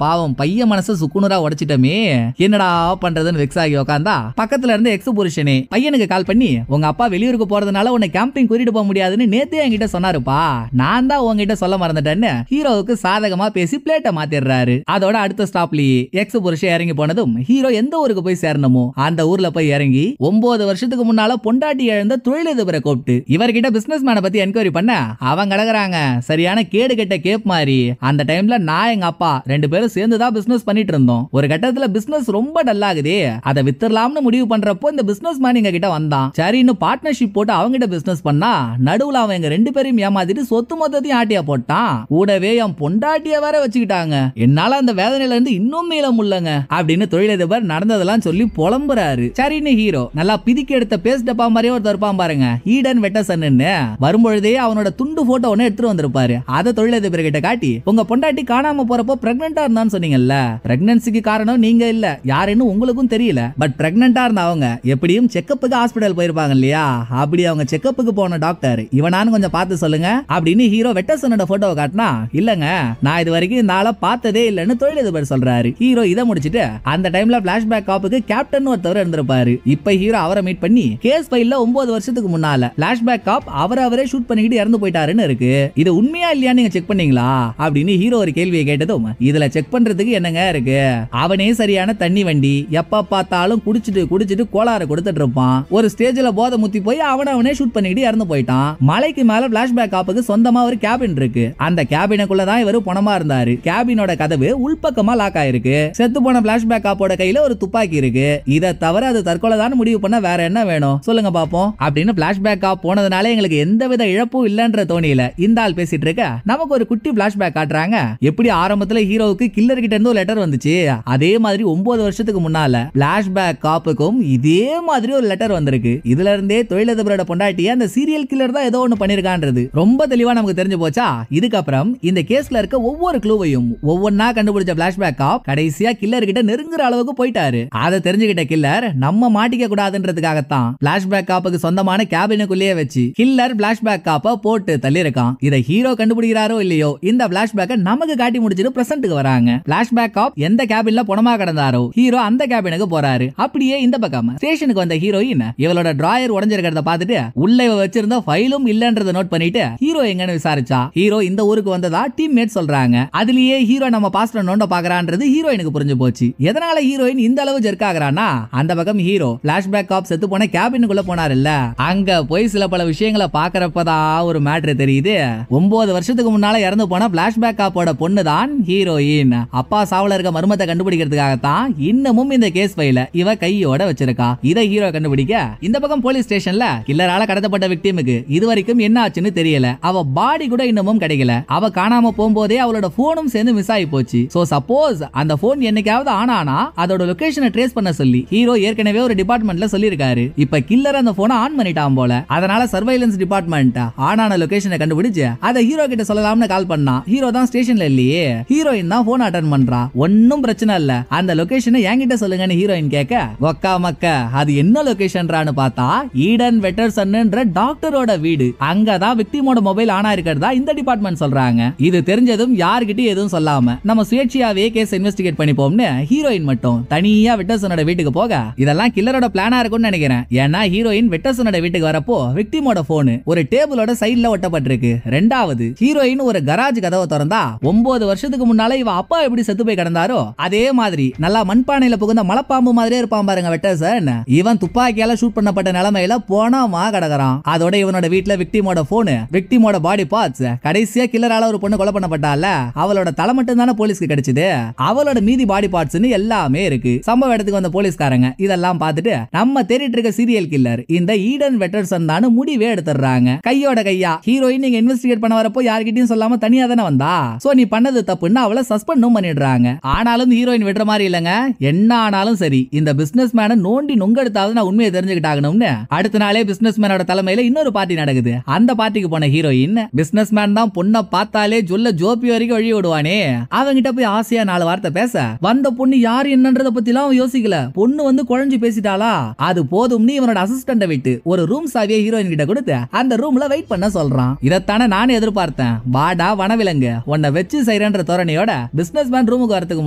பாவம் பையன் மனசு சுக்குனரா உடைச்சிட்டமே என்னடா பண்றதுன்னு வெக்ஸ் ஆகி உட்கார்ந்தா பக்கத்துல இருந்து எக்ஸ் புருஷனே பையனுக்கு கால் பண்ணி உங்க அப்பா வெளியூருக்கு போறதுனால உன்னை கேம்பிங் கூட்டிட்டு போக முடியாதுன்னு நேத்தே என்கிட்ட சொன்னாருப்பா. நான் தான் உங்ககிட்ட சொல்ல மறந்துட்டேன்னு ஹீரோவுக்கு சாதகமா பேசி பிளேட்டை மாத்திடுறாரு. அதோட அடுத்த ஸ்டாப்லயே எக்ஸ் புருஷன் இறங்கி போனதும் ஹீரோ எந்த ஊருக்கு போய் சேரணுமோ அந்த ஊர்ல போய் இறங்கி 9 வருஷத்துக்கு முன்னால பொண்டாட்டி இழந்த தொழிலதிபரை கூப்பிட்டு இவர்கிட்ட பிசினஸ் மேனை பத்தி என்கொயரி பண்ண அவங்க கடக்குறாங்க. சரியான கேடு கெட்ட கேப் மாதிரி. அந்த டைம்ல நான் எங்க அப்பா 2 பேரும் சேர்ந்து தான் பிசினஸ் பண்ணிட்டு இருந்தோம். ஒரு கட்டத்துல பிசினஸ் ரொம்ப டல் ஆகுதே, அதை வித்துறலாம்னு முடிவு பண்றப்போ இந்த பிசினஸ் மேன் எங்க கிட்ட வந்தான். சரி இன்னும் பார்ட்னர்ஷிப் போட்டு அவங்க கிட்ட பிசினஸ் பண்ணா நடுவுல அவன் எங்க 2 பேரையும் ஏமாத்திட்டு சொத்து மொத்தத்தையும் ஆட்டியா போட்டான். கூடவே என் பொண்டாட்டிய வேற வச்சுக்கிட்டாங்க. என்னால அந்த வேதனையில இருந்து இன்னும் மேல முடியலங்க அப்படின்னு தொழிலதிபர் நடந்ததெல்லாம் சொல்லி புலம்புறாரு. சரின்னு ஹீரோ நல்லா பிதிக்கி எடுத்த பேஸ்ட் டப்பா மாதிரியே ஒருத்தர் இருப்பான் பாருங்க, ஈடன் வெட்டசன்னு. வரும்பொழுதே அவனோட துண்டு போட்டோ ஒன்னு எடுத்துட்டு வந்திருப்பாரு. அதை தொழிலதிபர் கிட்ட காட்டி உங்க பொண்டாட்டி காணாம போறப்போ பிரெக்னெண்டா இருந்தான்னு சொன்னீங்கல்ல, பிரெக்னன்சிக்கு காரணம் நீங்க இல்ல யாருன்னு உங்களுக்கும் தெரியல. பட் பிரெக்னெண்டா இருந்தவங்க எப்படியும் செக்கப்புக்கு ஹாஸ்பிடல் போயிருப்பாங்க இல்லையா. அப்படி அவங்க செக்கப்புக்கு போன டாக்டர் இவனான்னு கொஞ்சம் பார்த்து சொல்லுங்க அப்படின்னு ஹீரோ வெட்டசனோட போட்டோவை காட்டினா இல்லங்க நான் இது வரைக்கும் இந்த ஆளை பார்த்ததே இல்லன்னு தொழிலதிபர் சொல்றாரு. ஹீரோ இதை முடிச்சிட்டு அந்த டைம்ல பிளாஷ்பேக் காப்புக்கு கேப்டன் ஒருத்தவர் இருந்திருப்பாரு. இப்ப ஹீரோ அவரை மீட் பண்ணி கேஸ் ஃபைல்ல 9 வருஷத்துக்கு முன்னால பிளாஷ்பேக் காப் அவரே ஷூட் பண்ணிக்கிட்டு இறந்து போயிட்டாருன்னு இருக்கு. இது உண்மையா இல்லையா நீங்க செக் பண்ணீங்களா அப்படின்னு ஹீரோ ஒரு கேள்வியை கேட்டதும் இதுல செக் பண்றதுக்கு என்னங்க இருக்கு, அவனே சரியான தண்ணி வண்டி எப்ப பார்த்தாலும் குடிச்சிட்டு கோளாறு கொடுத்துட்டு இருப்பான். ஒரு ஸ்டேஜ்ல போதை முத்தி போய் அவனே ஷூட் பண்ணிக்கிட்டு இறந்து போயிட்டான். மலைக்கு மேல பிளாஷ்பேக் காப்புக்கு சொந்தமா ஒரு கேபின் இருக்கு. அந்த கேபினுக்குள்ள தான் இவரு பணமா இருந்தாரு. கேபினோட கதவு உள்பக்கமா லாக் ஆயிருக்கு. செத்து போன பிளாஷ்பேக் காப்போட கையில ஒரு துப்பாக்கி இருக்கு. இதை தவிர அது தற்கொலை தான் முடிவு பண்ண வேற என்ன வேணும் சொல்லுங்க பாப்போம் அப்படின்னு பிளாஷ்பேக் காப் போனதுனால எங்களுக்கு எந்தவித இழப்பும் இல்லன்ற தோணியில இந்த ஆள் பேசிட்டு இருக்க நமக்கு ஒரு குட்டி பிளாஷ்பேக் காட்டுறாங்க. எப்படி ஆரம்பத்துல ஹீரோவுக்கு கில்லர் கிட்ட இருந்து ஒரு லெட்டர் வந்துச்சு, அதே மாதிரி 9 வருஷத்துக்கு முன்னால பிளாஷ்பேக் காப்புக்கும் இதே மாதிரி ஒரு லெட்டர் வந்திருக்கு. இதுல இருந்தே தொழிலதிபரோட பொண்டாட்டிய அந்த சீரியல் கில்லர் தான் ஏதோ ஒன்னு பண்ணிருக்கான்றது ரொம்ப தெளிவா நமக்கு தெரிஞ்சு போச்சா. இதுக்கப்புறம் இந்த கேஸ்ல இருக்க ஒவ்வொரு க்ளூவையும் ஒவ்வொன்னா கண்டுபிடிச்ச பிளாஷ்பேக் காப் கடைசியா கில்லர் கிட்ட நெருங்குற அளவுக்கு போயிட்டாரு. அதை தெரிஞ்சுக்கிட்ட கில்லர் நம்ம மாட்டிக்க கூடாதுன்றதுக்காகத்தான் பிளாஷ்பேக் காப்புக்கு சொந்தமான கேபினுக்குள்ளேயே வச்சு கில்லர் பிளாஷ்பேக் காப்பை போட்டு தள்ளி இருக்கான். இதை ஹீரோ கண்டுபிடிக்கிறாரோ இல்லையோ இந்த பிளாஷ்பேக்கை நமக்கு காட்டி முடிச்சிட்டு பிரசன்ட்டுக்கு வராங்க. பிளாஷ்பேக் காப் எந்த கேபின்ல பணமா கிடந்தாரோ ஹீரோ அந்த கேபினுக்கு போறாரு. அப்படியே இந்த பக்கம் ஸ்டேஷனுக்கு வந்த ஹீரோயின் இவளோட டிராயர் உடைஞ்சிருக்கிறத பார்த்துட்டு உள்ள இவ வச்சிருந்த ஃபைலும் இல்லன்றத நோட் பண்ணிட்டு ஹீரோ எங்கன்னு விசாரிச்சா ஹீரோ இந்த ஊருக்கு வந்ததா டீம்மேட் சொல்றாங்க. அதுலயே ஹீரோ நம்ம பாஸ்டர் நோண்ட பாக்குறான்றது ஹீரோயினுக்கு புரிஞ்சு போச்சு. எதனால ஹீரோயின் இந்த அளவு ஜெர்க் ஆகுறானா, அந்த பக்கம் ஹீரோ பிளாஷ்பேக் காப் செத்து போன கேபினுக்குள்ள போனாருல்ல, அங்க போய் சில பல விஷயங்களை பாக்குறப்பதான் ஒரு மேட்ரு தெரியுது. 9 வருஷத்துக்கு முன்னால இறந்து போன பிளாஷ்பேக் காப்போட பொண்ணு தான் ஹீரோயின். அப்பா சாவுல இருக்க மர்மத்தை கண்டுபிடிக்கிறதுக்காகத்தான் இன்னமும் இந்த கேஸ் ஃபைல இவ கையோட வச்சிருக்கா. இதை ஹீரோ கண்டுபிடிக்க இந்த பக்கம் போலீஸ் ஸ்டேஷன்ல கில்லரால கடத்தப்பட்ட விக்டிமுக்கு இதுவரைக்கும் என்ன ஆச்சுன்னு தெரியல. அவ பாடி கூட இன்னமும் கிடைக்கல. அவ காணாம போகும்போதே அவளோட போனும் சேர்ந்து மிஸ் ஆகி போச்சு. சோ சப்போஸ் அந்த போன் என்னைக்காவது ஆனானா அதோட லொகேஷனை ட்ரேஸ் பண்ண சொல்லி ஹீரோ ஏற்கனவே ஒரு டிபார்ட்மெண்ட்ல சொல்லிருக்காரு. இப்ப கில்லர் அந்த போனை ஆன் பண்ணிட்டான் போல. அதனால சர்வைலன்ஸ் டிபார்ட்மெண்ட் ஆனான லொகேஷனை கண்டுபிடிச்சு அதை ஹீரோ கிட்ட சொல்லலாம்னு கால் பண்ணா. ஹீரோ தான் ஸ்டேஷன்ல இல்லையே. ஹீரோயின் தான் போன் அட்டெண்ட் பண்றா. ஒன்னும் பிரச்சனை இல்ல, அந்த லொகேஷனை என்கிட்ட சொல்லுங்கன்னு ஹீரோயின் கேட்க ஒக்கா மக்க அது என்ன லொகேஷன்றான்னு பார்த்தா ஈடன் வெட்டர்சன்ன்ற டாக்டரோட வீடு. அங்கதான் விக்டிமோட மொபைல் ஆனா இருக்கிறதா இந்த டிபார்ட்மெண்ட் சொல்றாங்க. இது தெரிஞ்சதும் யார்கிட்டயும் எதுவும் சொல்லாம நம்ம சுயேட்சையாவே கேஸ் இன்வெஸ்டிகேட் பண்ணிப்போம்னு ஹீரோயின் மட்டும் தனியா வெட்டர்சனோட வீட்டுக்கு போக இதெல்லாம் கில்லரோட பிளானா இருக்கும்னு நினைக்கிறேன். ஏன்னா ஹீரோயின் வெட்டர்சனோட வீட்டுக்கு வரப்போ விக்டிமோட போன் ஒரு டேபிளோட சைடுல ஒட்டப்பட்டிருக்கு. ரெண்டாவது ஹீரோயின் ஒரு கராஜ் கதவை திறந்தா 9 வருஷத்துக்கு முன்னால இவ அப்பா எப்படி செத்து போய் கிடந்தாரோ அதே மாதிரி நல்லா மண்பானையில புகுந்த மலைப்பாம்பு மாதிரியே இருப்பான் பாருங்க வெட்டர்சன். இவன் துப்பாக்கியால ஷூட் பண்ணப்பட்ட நிலைமையில போனாமா கிடக்குறான். அதோட இவனோட வீட்டுல விக்டிமோட போன், விக்டிமோட பாடி பார்ட்ஸ், கடைசியா கில்லரால ஒரு பொண்ணு கொலை பண்ணப்பட்டால அவளோட தலை மட்டும் தானே போலீஸ்க்கு கிடைச்சது. அவளோட மீதி பாடி பார்ட்ஸ் எல்லாமே இருக்கு. சம்பவ இடத்துக்கு வந்த போலீஸ்காரங்க இதெல்லாம் பார்த்துட்டு நம்ம தேடிட்டு இருக்க சீரியல் கில்லர் இந்த ஈடன் வெட்டர்சன் தான் முடிவே எடுத்துறாங்க. கையோட கையா ஹீரோயின் நீங்க இன்வெஸ்டிகேட் பண்ண வரப்போ யார்கிட்டயும் சொல்லாம தனியா தானே வந்தா, சோ நீ பண்ணது தப்புன்னு அவளை சஸ்பெண்டும் பண்ணிடுறாங்க. ஆனாலும் ஹீரோயின் விடுற மாதிரி இல்லங்க. என்ன ஆனாலும் சரி இந்த பிசினஸ் மேனை நோண்டி நொங்கெடுத்தாவது நான் உண்மையை தெரிஞ்சுக்கிட்டாகணும்னு அடுத்த நாளே பிசினஸ் மேனோட தலைமையில இன்னொரு பார்ட்டி நடக்குது. அந்த பார்ட்டிக்கு போன ஹீரோயின் பிசினஸ் மேன் தான் பொண்ணை பார்த்தாலே சொல்ல ஜோப்பி வரைக்கும் வழி விடுவானே, அவங்கிட்ட போய் ஆசையா 4 வார்த்தை பேச வந்த பொண்ணு யார் என்னன்றத பத்திலாம் யோசிக்கல. பொண்ணு வந்து குழஞ்சு பேசிட்டாளா, அது போதும்னு இவனோட அசிஸ்டன்ட விட்டு ஒரு ரூம் சாவியை ஹீரோயின் கிட்ட கொடுத்து அந்த ரூம்ல வெயிட் பண்ண சொல்றான். இதத்தானே நானே எதிர்பார்த்தேன். வாடா வனவிலங்கு உன்னை வச்சு செய்யறன்ற தோரணையோட பிசினஸ் மேன் ரூமுக்கு வரதுக்கு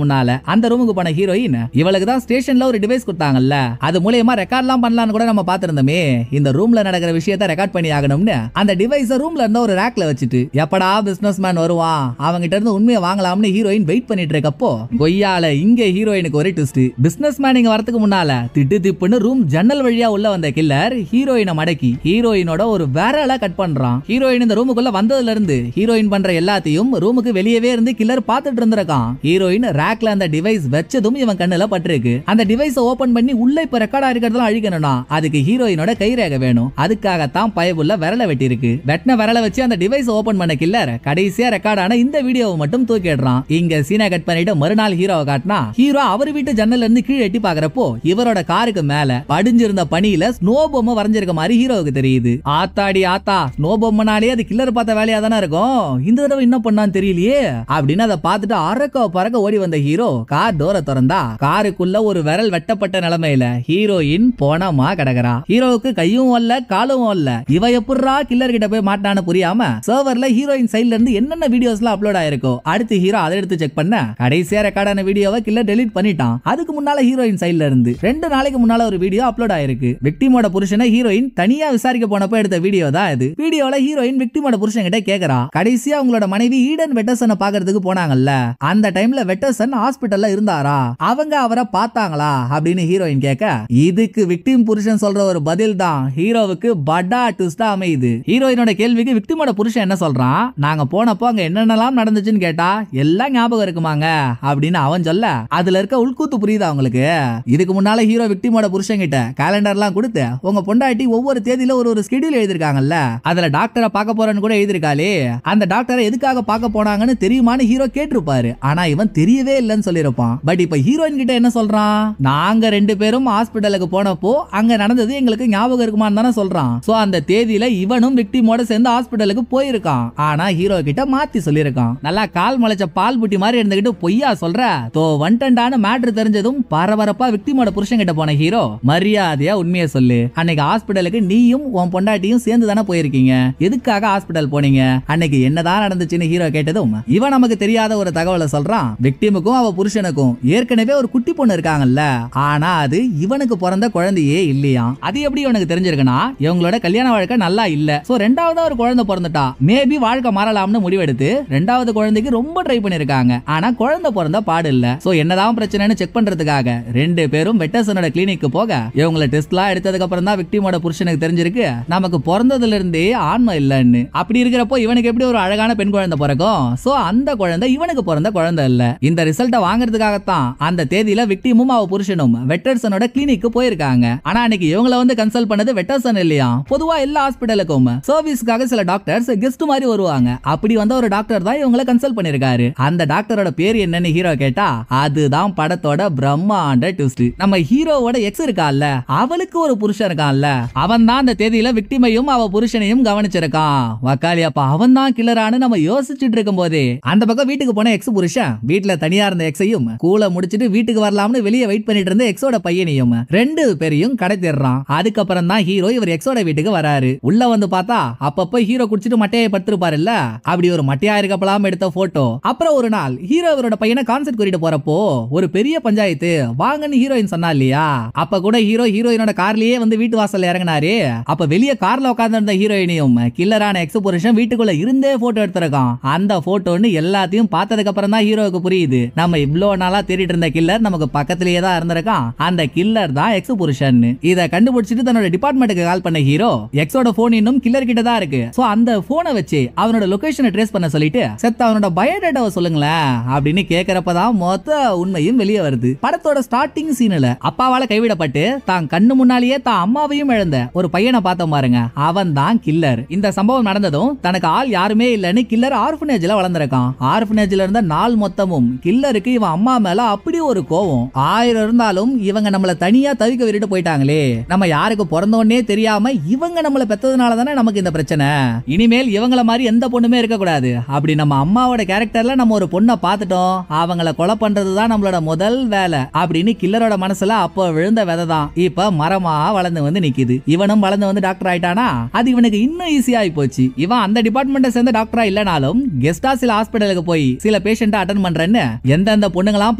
முன்னால அந்த ரூமுக்கு போன ஹீரோயின் இவளுக்கு தான் ஸ்டேஷன்ல ஒரு டிவைஸ் கொடுத்தாங்கல்ல, அது மூலமா ரெக்கார்ட்லாம் பண்ணலாம்னு கூட நம்ம பார்த்திருந்தோமே. இந்த ரூம்ல நடக்கிற விஷயத்தை ரெக்கார்ட் பண்ணி ஆகணும்னு அந்த டிவைஸ ரூம்ல இருந்த ஒரு ரேக்ல வச்சுட்டு எப்படா பிசினஸ் மேன் வருவான் அவங்கிட்ட இருந்து உண்மையை வாங்கலாம்னு ஹீரோயின் வெயிட் பண்ணிட்டு இருக்கப்போ கொய்யால இங்க ஹீரோயினுக்கு ஒரு ட்விஸ்ட். பிசினஸ் மேன் இங்க வரதுக்கு முன்னால திட்டு திப்புன்னு ரூம் ஜன்னல் வழியா உள்ள வந்த கில்லர் ஹீரோயினை மடக்கி ஹீரோயினோட ஒரு விரலை கட் பண்றான். ஹீரோயின் இந்த ரூமுக்குள்ள வந்ததுல இருந்து ஹீரோயின் பண்ற எல்லாத்தையும் ரூமுக்கு வெளியவே இருந்து கில்லர் பார்த்துட்டு இருந்திருக்கான். ஹீரோயின் ரேக்ல அந்த டிவைஸ் வச்சதும் இவன் கண்ணுல பட்டிருக்கு. அந்த டிவைஸ் ஓபன் பண்ணி உள்ள இப்ப ரெக்கார்டா இருக்கிறதெல்லாம் அழிக்கணும்னா அதுக்கு ஹீரோயினோட கைரேகை வேணும். அதுக்காகத்தான் பயபுள்ள விரலை வெட்டி இருக்கு. வெட்டின விரலை வச்சு அந்த டிவைஸ் ஓபன் பண்ண கில்லர் கடைசியா ரெக்கார்டான இந்த வீடியோவை மட்டும் தூக்கிடுறான். இங்க சீனை கட் பண்ணிட்டு மறுநாள் ஹீரோவை காட்டினா ஹீரோ அவர் வீட்டு ஜன்னல்ல இருந்து கீழே எட்டி பாக்குறப்போ இவரோட காருக்கு மேல படிஞ்சிருந்த பனியில ஸ்னோ பொம்மை வரைஞ்சிருக்க மாதிரி ஹீரோவுக்கு தெரியுது. ஆத்தாடி ஆத்தா, ஸ்னோ பொம்மைனாலே அது கில்லர் பார்த்த வேலையா தானே இருக்கும், இந்த தடவை என்ன பண்ணான்னு தெரியலையே அப்படின்னு அதை பார்த்துட்டு அரக்க பறக்க ஓடி வந்த ஹீரோ கார் டோரை திறந்தா காருக்குள்ள ஒரு விரல் வெட்டப்பட்ட நிலைமையில ஹீரோயின் போனமா கிடக்குறா. ஹீரோவுக்கு கையும் இல்ல காலும் இல்ல. இவ எப்படிரா கில்லர் கிட்ட போய் மாட்டான்னு புரியாம சர்வர்ல ஹீரோயின் சைடுல இருந்து என்னென்ன வீடியோஸ்லாம் அப்லோட் ஆயிருக்கோ அடுத்து ஹீரோ அதை எடுத்து செக் பண்ண கடைசியா ரெக்கார்டான வீடியோவை கில்லர் டெலீட் பண்ணிட்டான். அதுக்கு முன்னால ஹீரோயின் சைடுல இருந்து 2 நாளைக்கு முன்னால ஒரு வீடியோ அப்லோட் ஆயிருக்கு. விக்டிமோட புருஷனை ஹீரோயின் தனியா விசாரிக்க போனப்ப எடுத்த வீடியோ தான் இது. வீடியோல ஹீரோயின் விக்டிமோட புருஷன் கிட்ட கேக்குறா, கடைசியா உங்களோட மனைவி ஈடன் வெட்டர்சனை பாக்குறதுக்கு போனாங்கல்ல, அந்த டைம்ல வெட்டர்சன் ஹாஸ்பிடல்ல இருந்தாரா, அவங்க அவரை பார்த்தாங்களா அப்படின்னு ஹீரோயின் கேட்க இதுக்கு விக்டிம் புருஷன் சொல்ற ஒரு பதில் தான் ஹீரோவுக்கு படா ட்விஸ்டா அமையுது. ஹீரோயினோட கேள்விக்கு விக்டிமோட புருஷன் என்ன சொல்றான், நாங்க போனப்போ அங்க என்னென்னலாம் நடந்துச்சுன்னு கேட்டா எல்லாம் ஞாபகம் இருக்குமாங்க அப்படின்னு அவன் சொல்ல அதுல இருக்க உள்கூத்து புரியுது அவங்களுக்கு. இதுக்கு முன்னால ஹீரோ விக்டிமோட புருஷன் கிட்ட கேலண்டர்லாம் கொடுத்து உங்க பொண்டாட்டி ஒவ்வொரு தேதியில ஒரு ஸ்கெடியூல் எழுதிருக்காங்கல்ல, அதுல டாக்டரை பார்க்க போறேன்னு கூட எழுதிருக்காளே, அந்த டாக்டரை எதுக்காக பார்க்க போனாங்கன்னு தெரியுமான்னு ஹீரோ கேட்டிருப்பாரு. ஆனா இவன் தெரியவே இல்லைன்னு சொல்லிருப்பான். பட் இப்ப ஹீரோயின் கிட்ட என்ன சொல்றான், நாங்க 2 பேரும் ஹாஸ்பிடலுக்கு போனப்போ அங்க நடந்தது எங்களுக்கு ஞாபகம் இருக்குமான்னு தானே சொல்றான். சோ அந்த தேதியில இவனும் விக்டிமோட சேர்ந்து ஹாஸ்பிடலுக்கு போயிருக்கான். ஆனா ஹீரோ கிட்ட மாத்தி சொல்லிருக்கான். நல்லா கால் முளைச்ச பால் புட்டி மாதிரி இருந்துகிட்டு பொய்யா சொல்ற தோ வண்டண்டான மேட்ரு தெரிஞ்சதும் பரபரப்பா விக்டிமோட புருஷன் கிட்ட போன ஹீரோ மரியாதையா உண்மையை சொல்லு, அன்னைக்கு ஹாஸ்பிடலுக்கு நீயும் உன் பொண்டாட்டியும் சேர்ந்து தானே போயிருக்கீங்க, எதுக்காக ஹாஸ்பிடல் போனீங்க, அன்னைக்கு என்னதான் நடந்துச்சுன்னு ஹீரோ கேட்டதும் இவன் நமக்கு தெரியாத ஒரு தகவலை சொல்றான். விக்டிமுக்கும் அவ புருஷனுக்கும் ஏற்கனவே ஒரு குட்டி பொண்ணு இருக்காங்கல்ல, ஆனா அது இவனுக்கு பிறந்த குழந்தையே இல்லையா. அது எப்படி இவனுக்கு தெரிஞ்சிருக்குன்னா இவங்களோட கல்யாண வாழ்க்கை நல்லா இல்ல, சோ 2வது ஒரு குழந்தை பிறந்துட்டா, மேபி வாழ்க்கை மாறலாம்னு முடிவெடுத்து 2வது குழந்தைக்கு ரொம்ப ட்ரை பண்ணிருக்காங்க. ஆனா குழந்தை பிறந்த பாடு இல்ல. சோ என்னதான் பிரச்சனைன்னு செக் பண்றதுக்காக 2 பேரும் வெட்டர்சனோட கிளினிக்கு போக இவங்கள டெஸ்ட்லாம் எடுத்ததுக்கு அப்புறம் தான் விக்டிமோட புருஷனுக்கு தெரிஞ்சிருக்கு நமக்கு பிறந்ததுல இருந்தே ஆன்மை இல்லன்னு. அப்படி இருக்கிறப்போ இவனுக்கு எப்படி ஒரு அழகான பெண் குழந்தை பிறக்கும், சோ அந்த குழந்தை இவனுக்கு பிறந்த குழந்தை இல்ல. இந்த ரிசல்ட்டை வாங்குறதுக்காகத்தான் அந்த தேதியில விக்டிமும் அவ புருஷனும் வெட்டர்சனோட கிளினிக்கு போயிருக்காங்க. ஆனா அன்னைக்கு இவங்கள வந்து கன்சல்ட் பண்ணது வெட்டர்சன் இல்லையா. பொதுவா எல்லா ஹாஸ்பிடலுக்கும் சர்வீஸ்க்காக சில டாக்டர்ஸ் கெஸ்ட் மாதிரி வருவாங்க. அப்படி வந்த ஒரு டாக்டர் தான் இவங்கள கன்சல்ட் பண்ணிருக்காரு. அந்த டாக்டரோட பேர் என்னன்னு ஹீரோ கேட்டா அதுதான் படத்தோட பிரம்மாண்ட ட்விஸ்ட். நம்ம ஹீரோவோட எக்ஸ் இருக்கான்ல, அவளுக்கு ஒரு புருஷன் இருக்கான்ல, அவன் தான் அந்த தேதியில விக்டிமையும் அவ புருஷனையும் கவனிச்சிருக்கான். வக்காலியாப்பா அவன் தான் கில்லரானு நம்ம யோசிச்சுட்டு இருக்கும் போதே அந்த பக்கம் வீட்டுக்கு போன எக்ஸ் புருஷன் வீட்டுல தனியா இருந்த எக்ஸையும் கூல முடிச்சிட்டு வீட்டுக்கு வரலாம்னு வெளியே வெயிட் பண்ணிட்டு இருந்த எக்ஸோட பையனையும் 2 பேரையும் கடத்திடுறான். அதுக்கப்புறம் தான் ஹீரோ இவர் எக்ஸோட வீட்டுக்கு வராரு. உள்ள வந்து பார்த்தா அப்பப்ப ஹீரோ குடிச்சிட்டு மட்டையை படுத்திருப்பாரு இல்ல, அப்படி ஒரு மட்டையா இருக்கப்பலாம் எடுத்த போட்டோ. அப்புறம் ஒரு நாள் ஹீரோ இவரோட பையனை கான்சர்ட் கூட்டிட்டு போறப்போ ஒரு பெரிய பஞ்சாயத்து வாங்கன்னு ஹீரோயின் சொன்னா இல்லையா, அப்ப கூட ஹீரோயினோட கார்லயே வந்து வீட்டு வாசல்ல இறங்கினாரு. அப்ப வெளியே கார்ல உட்கார்ந்து இருந்த ஹீரோயினையும் கில்லரான எக்ஸ் புருஷன் வீட்டுக்குள்ள இருந்தே போட்டோ எடுத்திருக்கான். அந்த போட்டோன்னு எல்லாத்தையும் எல்லாத்தையும் பார்த்ததுக்கு அப்புறம் தான் ஹீரோவுக்கு புரியுது நம்ம இவ்வளவு நாளா தேடிட்டு இருந்த கில்லர் நமக்கு பக்கத்திலேயே தான் இருந்திருக்கான். அந்த கில்லர் தான் எக்ஸ் புருஷன். இத கண்டுபிடிச்சிட்டு தன்னோட டிபார்ட்மெண்ட்டுக்கு கால் பண்ண ஹீரோ எக்ஸோட போன் இன்னும் கில்லர் கிட்ட தான் இருக்கு. சோ அந்த போனை வச்சு அவனோட லொகேஷனை ட்ரேஸ் பண்ண சொல்லிட்டு செத்த அவனோட பயோடேட்டாவை சொல்லுங்களேன் அப்படின்னு கேக்குறப்பதான் மொத்த உண்மையும் வெளியே வருது. படத்தோட ஸ்டார்டிங் சீன்ல அப்பாவால கைவிடப்பட்டு தான் கண்ணு முன்னாலேயே தான் அம்மாவையும் இழந்த ஒரு பையனை பார்த்தோம் பாருங்க, அவன் தான் கில்லர். இந்த சம்பவம் நடந்ததும் தனக்கு ஆள் யாருமே இல்லன்னு கில்லர் ஆர்ஃபனேஜ்ல வளர்ந்திருக்கான். ஆர்ஃபனேஜ்ல இருந்த நாள் மொத்தமும் கில்லருக்கு இவன் அம்மா மேல அப்படி ஒரு கோவம். 1000 இருந்தாலும் இவங்க நம்மள தனியா தவிக்க விட்டுட்டு போயிட்டாங்களே, நம்ம யாருக்கு பிறந்தோன்னே தெரியாம இவங்க நம்மள பெத்ததுனால தானே நமக்கு இந்த பிரச்சனை. இனிமேல் இவங்கள மாதிரி எந்த பொண்ணுமே இருக்க கூடாது. அப்படி நம்ம அம்மாவோட கேரக்டர்ல நம்ம ஒரு பொண்ணை பார்த்துட்டோம், அவங்கள கொலை பண்றதுதான் நம்மளோட முதல் வேலை அப்படின்னு கில்லரோட மனசுல அப்ப விழுந்த விதை தான் இப்ப மரமா வளர்ந்து வந்து நிக்குது. இவனும் வளர்ந்து வந்து டாக்டர் ஆயிட்டானா அது இவனுக்கு இன்னும் ஈஸியா போச்சு. இவன் அந்த டிபார்ட்மெண்ட்டை சேர்ந்த டாக்டரா இல்லனாலும் கெஸ்டா சில ஹாஸ்பிடலுக்கு போய் சில பேஷண்ட்டை அட்டெண்ட் பண்றேன்னு எந்தெந்த பொண்ணுங்களாம்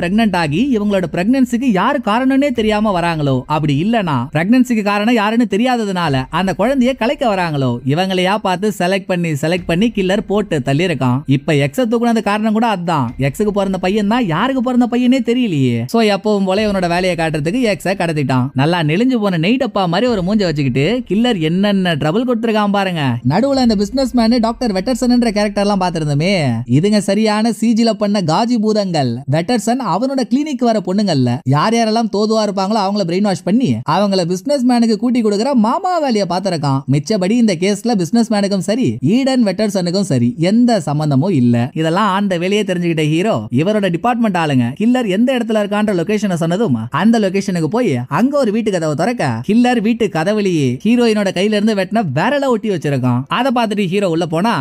பிரெக்னன்ட் ஆகி இவங்களோட பிரெக்னன்சிக்கு யாரு காரணம்னே தெரியாம வராங்களோ, அப்படி இல்லனா பிரெக்னன்சிக்கு காரணம் யாருன்னு தெரியாததுனால அந்த குழந்தையை கலைக்க வராங்களோ, இவங்களையா பார்த்து செலக்ட் பண்ணி கில்லர் போட்டு தள்ளி இருக்கான். இப்ப எக்ஸ தூக்குனது காரணம் கூட அதான். எக்ஸுக்கு பிறந்த பையன் தான் யாருக்கு பிறந்த பையனே தெரியலையே. சோ எப்பவும் போல இவனோட வேலையை காட்டுறதுக்கு எக்ஸ கடத்திட்டான். நல்லா நெளிஞ்சு போன நெய்டப்பா மாதிரி ஒரு மூஞ்ச வச்சுக்கிட்டு கில்லர் என்னென்ன ட்ரபிள் கொடுத்திருக்கான் பாருங்க. நடுவுல இந்த பிசினஸ் மேன் டாக்டர் வெட்டர்சன் என்ற கேரக்டர் எல்லாம் பாத்திருந்தோமே, இதுங்க சரியான சிஜில பண்ண காஜி பூதங்கள். வெட்டர்சன் அவனோட கிளினிக் வர பொண்ணுங்கல்ல யார் யாரெல்லாம் தோதுவா இருப்பாங்களோ அவங்கள பிரெயின் வாஷ் பண்ணி அவங்கள பிசினஸ் மேனுக்கு கூட்டி கொடுக்கிற மாமா வேலையை பாத்திருக்கான். மிச்சபடி இந்த கேஸ்ல பிசினஸ் மேனுக்கும் சரி ஈடன் வெட்டர்சனுக்கும் சரி எந்த சம்பந்தமும் இல்ல. இதெல்லாம் அந்த வேலையை தெரிஞ்சுக்கிட்ட ஹீரோ இவரோட டிபார்ட்மெண்ட் ஆளுங்க கில்லர் எந்த இடத்துல இருக்கான்ற லொகேஷனை சொன்னதும் அந்த லொகேஷனுக்கு போய் அங்க ஒரு வீட்டு கதவை திறக்க கில்லர் வீட்டு கதவுலயே ஹீரோயினோட கையில இருந்து வெட்டின விரல ஒட்டி வச்சிருக்கான். அதை பார்த்துட்டு ஹீரோ உள்ள போனா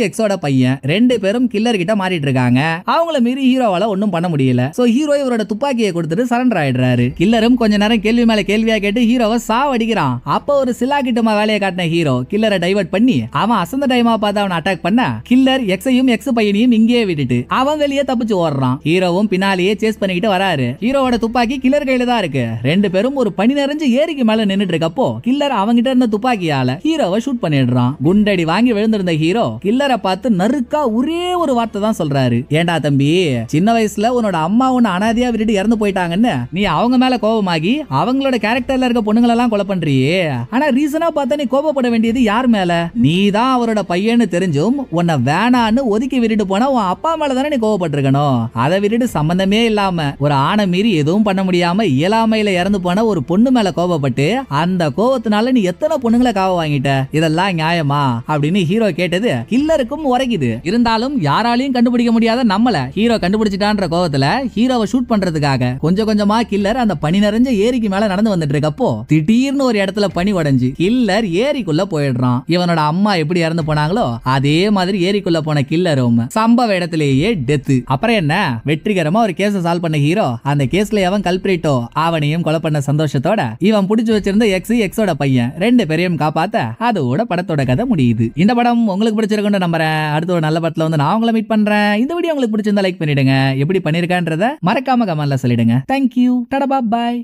எக்ஸோட பையன் ரெண்டு பேரும் கில்லர் கிட்ட மாறிட்டு இருக்காங்க. அவங்கள மீறி ஹீரோவால ஒண்ணும் பண்ண முடியல. சோ ஹீரோ இவரோட துப்பாக்கியை கொடுத்துட்டு சரண்டர் ஆயிடுறாரு. கில்லரும் கொஞ்ச நேரம் கேள்வி மேல கேள்வியா கேட்டு ஹீரோவை சாவடிக்கிறான். அப்ப ஒரு சிலா கிட்டமா வேலையை காட்டின ஹீரோ கில்லரை டைவர்ட் பண்ணி அவன் அசந்த டைமா பார்த்து அவனை அட்டாக் பண்ண கில்லர் எக்ஸையும் எக்ஸ் பையனையும் இங்கேயே விட்டுட்டு அவன் வெளியே தப்பிச்சு ஓடுறான். ஹீரோவும் பின்னாலேயே சேஸ் பண்ணிக்கிட்டு வராரு. ஹீரோவோட துப்பாக்கி கில்லர் கையில தான் இருக்கு. ரெண்டு பேரும் ஒரு பனி நிறைஞ்சு ஏரிக்கு மேல நின்னுட்டு இருக்கப்போ கில்லர் அவங்கிட்ட இருந்த துப்பாக்கியால ஹீரோவை ஷூட் பண்ணிடுறான். குண்டடி வாங்கி விழுந்திருந்த ஹீரோ கில்லரை பார்த்து நறுக்கா ஒரே ஒரு வார்த்தை தான் சொல்றாரு, ஏண்டா தம்பி, சின்ன வயசுல உன்னோட அம்மா உன்னை அனாதையா விட்டுட்டு இறந்து போயிட்டாங்கன்னு நீ அவங்க மேல கோபமாகி அவங்களோட கேரக்டர்ல இருக்க பொண்ணுங்களெல்லாம் கொலை பண்றியே, ஆனா ரீசனா பார்த்தா நீ கோபப்பட வேண்டியது யார் மேல? நீ தான் அவரோட பையன்னு தெரிஞ்சும் உன்னை வேணான்னு ஒதுக்கி விட்டுட்டு போனா உன் அப்பா மேல தானே நீ கோபப்பட்டிருக்கணும். அதை விட்டுட்டு சம்பந்தமே இல்லாம ஒரு ஆணை மீறி எதுவும் பண்ண முடியாம இயலாமையில இறந்து போன ஒரு பொண்ணு மேல கோபப்பட்டு அந்த கோபத்தினால நீ எத்தனை பொண்ணுங்களை காவ வாங்கிட்ட, இதெல்லாம் நியாயமா அப்படின்னு ஹீரோ கேட்டது கில்லருக்கும் உரைக்குது. இருந்தாலும் யாராலையும் கண்டுபிடிக்க முடியாத நம்மள ஹீரோ கண்டுபிடிச்சிட்டான்ற கோவத்துல ஹீரோவை ஷூட் பண்றதுக்காக கொஞ்சம் கொஞ்சமா கில்லர் அந்த பனி நிறைஞ்ச ஏரிக்கு மேல நடந்து வந்துட்டு இருக்கப்போ திடீர்னு ஒரு இடத்துல பனி உடைஞ்சு கில்லர் ஏரிக்குள்ள போயிடுறான். இவனோட அம்மா எப்படி இறந்து போனாங்களோ அதே மாதிரி ஏரிக்குள்ள போன கில்லரும் சம்பவ இடத்திலேயே டெத்து. அப்புறம் என்ன, வெற்றிகரமா ஒரு கேஸ சால்வ் பண்ண ஹீரோ அந்த கேஸ்ல எவன் கல்பிரிட்டோ அவனையும் கொலை பண்ண சந்தோஷத்தோட இவன் புடிச்சு வச்சிருந்த எக்ஸோட பையன் ரெண்டு பேரையும் காப்பாத்த அதோட படத்தோட கதை முடியுது. இந்த படம் உங்களுக்கு பிடிச்சிருக்குன்னு நம்புறேன். அடுத்த ஒரு நல்ல படத்துல வந்து நான் உங்களை மீட் பண்றேன். இந்த வீடியோ உங்களுக்கு பிடிச்சிருந்தா லைக் பண்ணிடுங்க. எப்படி பண்ணிருக்கான்றத மறக்காம கமெண்ட்ல சொல்லிடுங்க. தேங்க்யூ. டடா பாய்.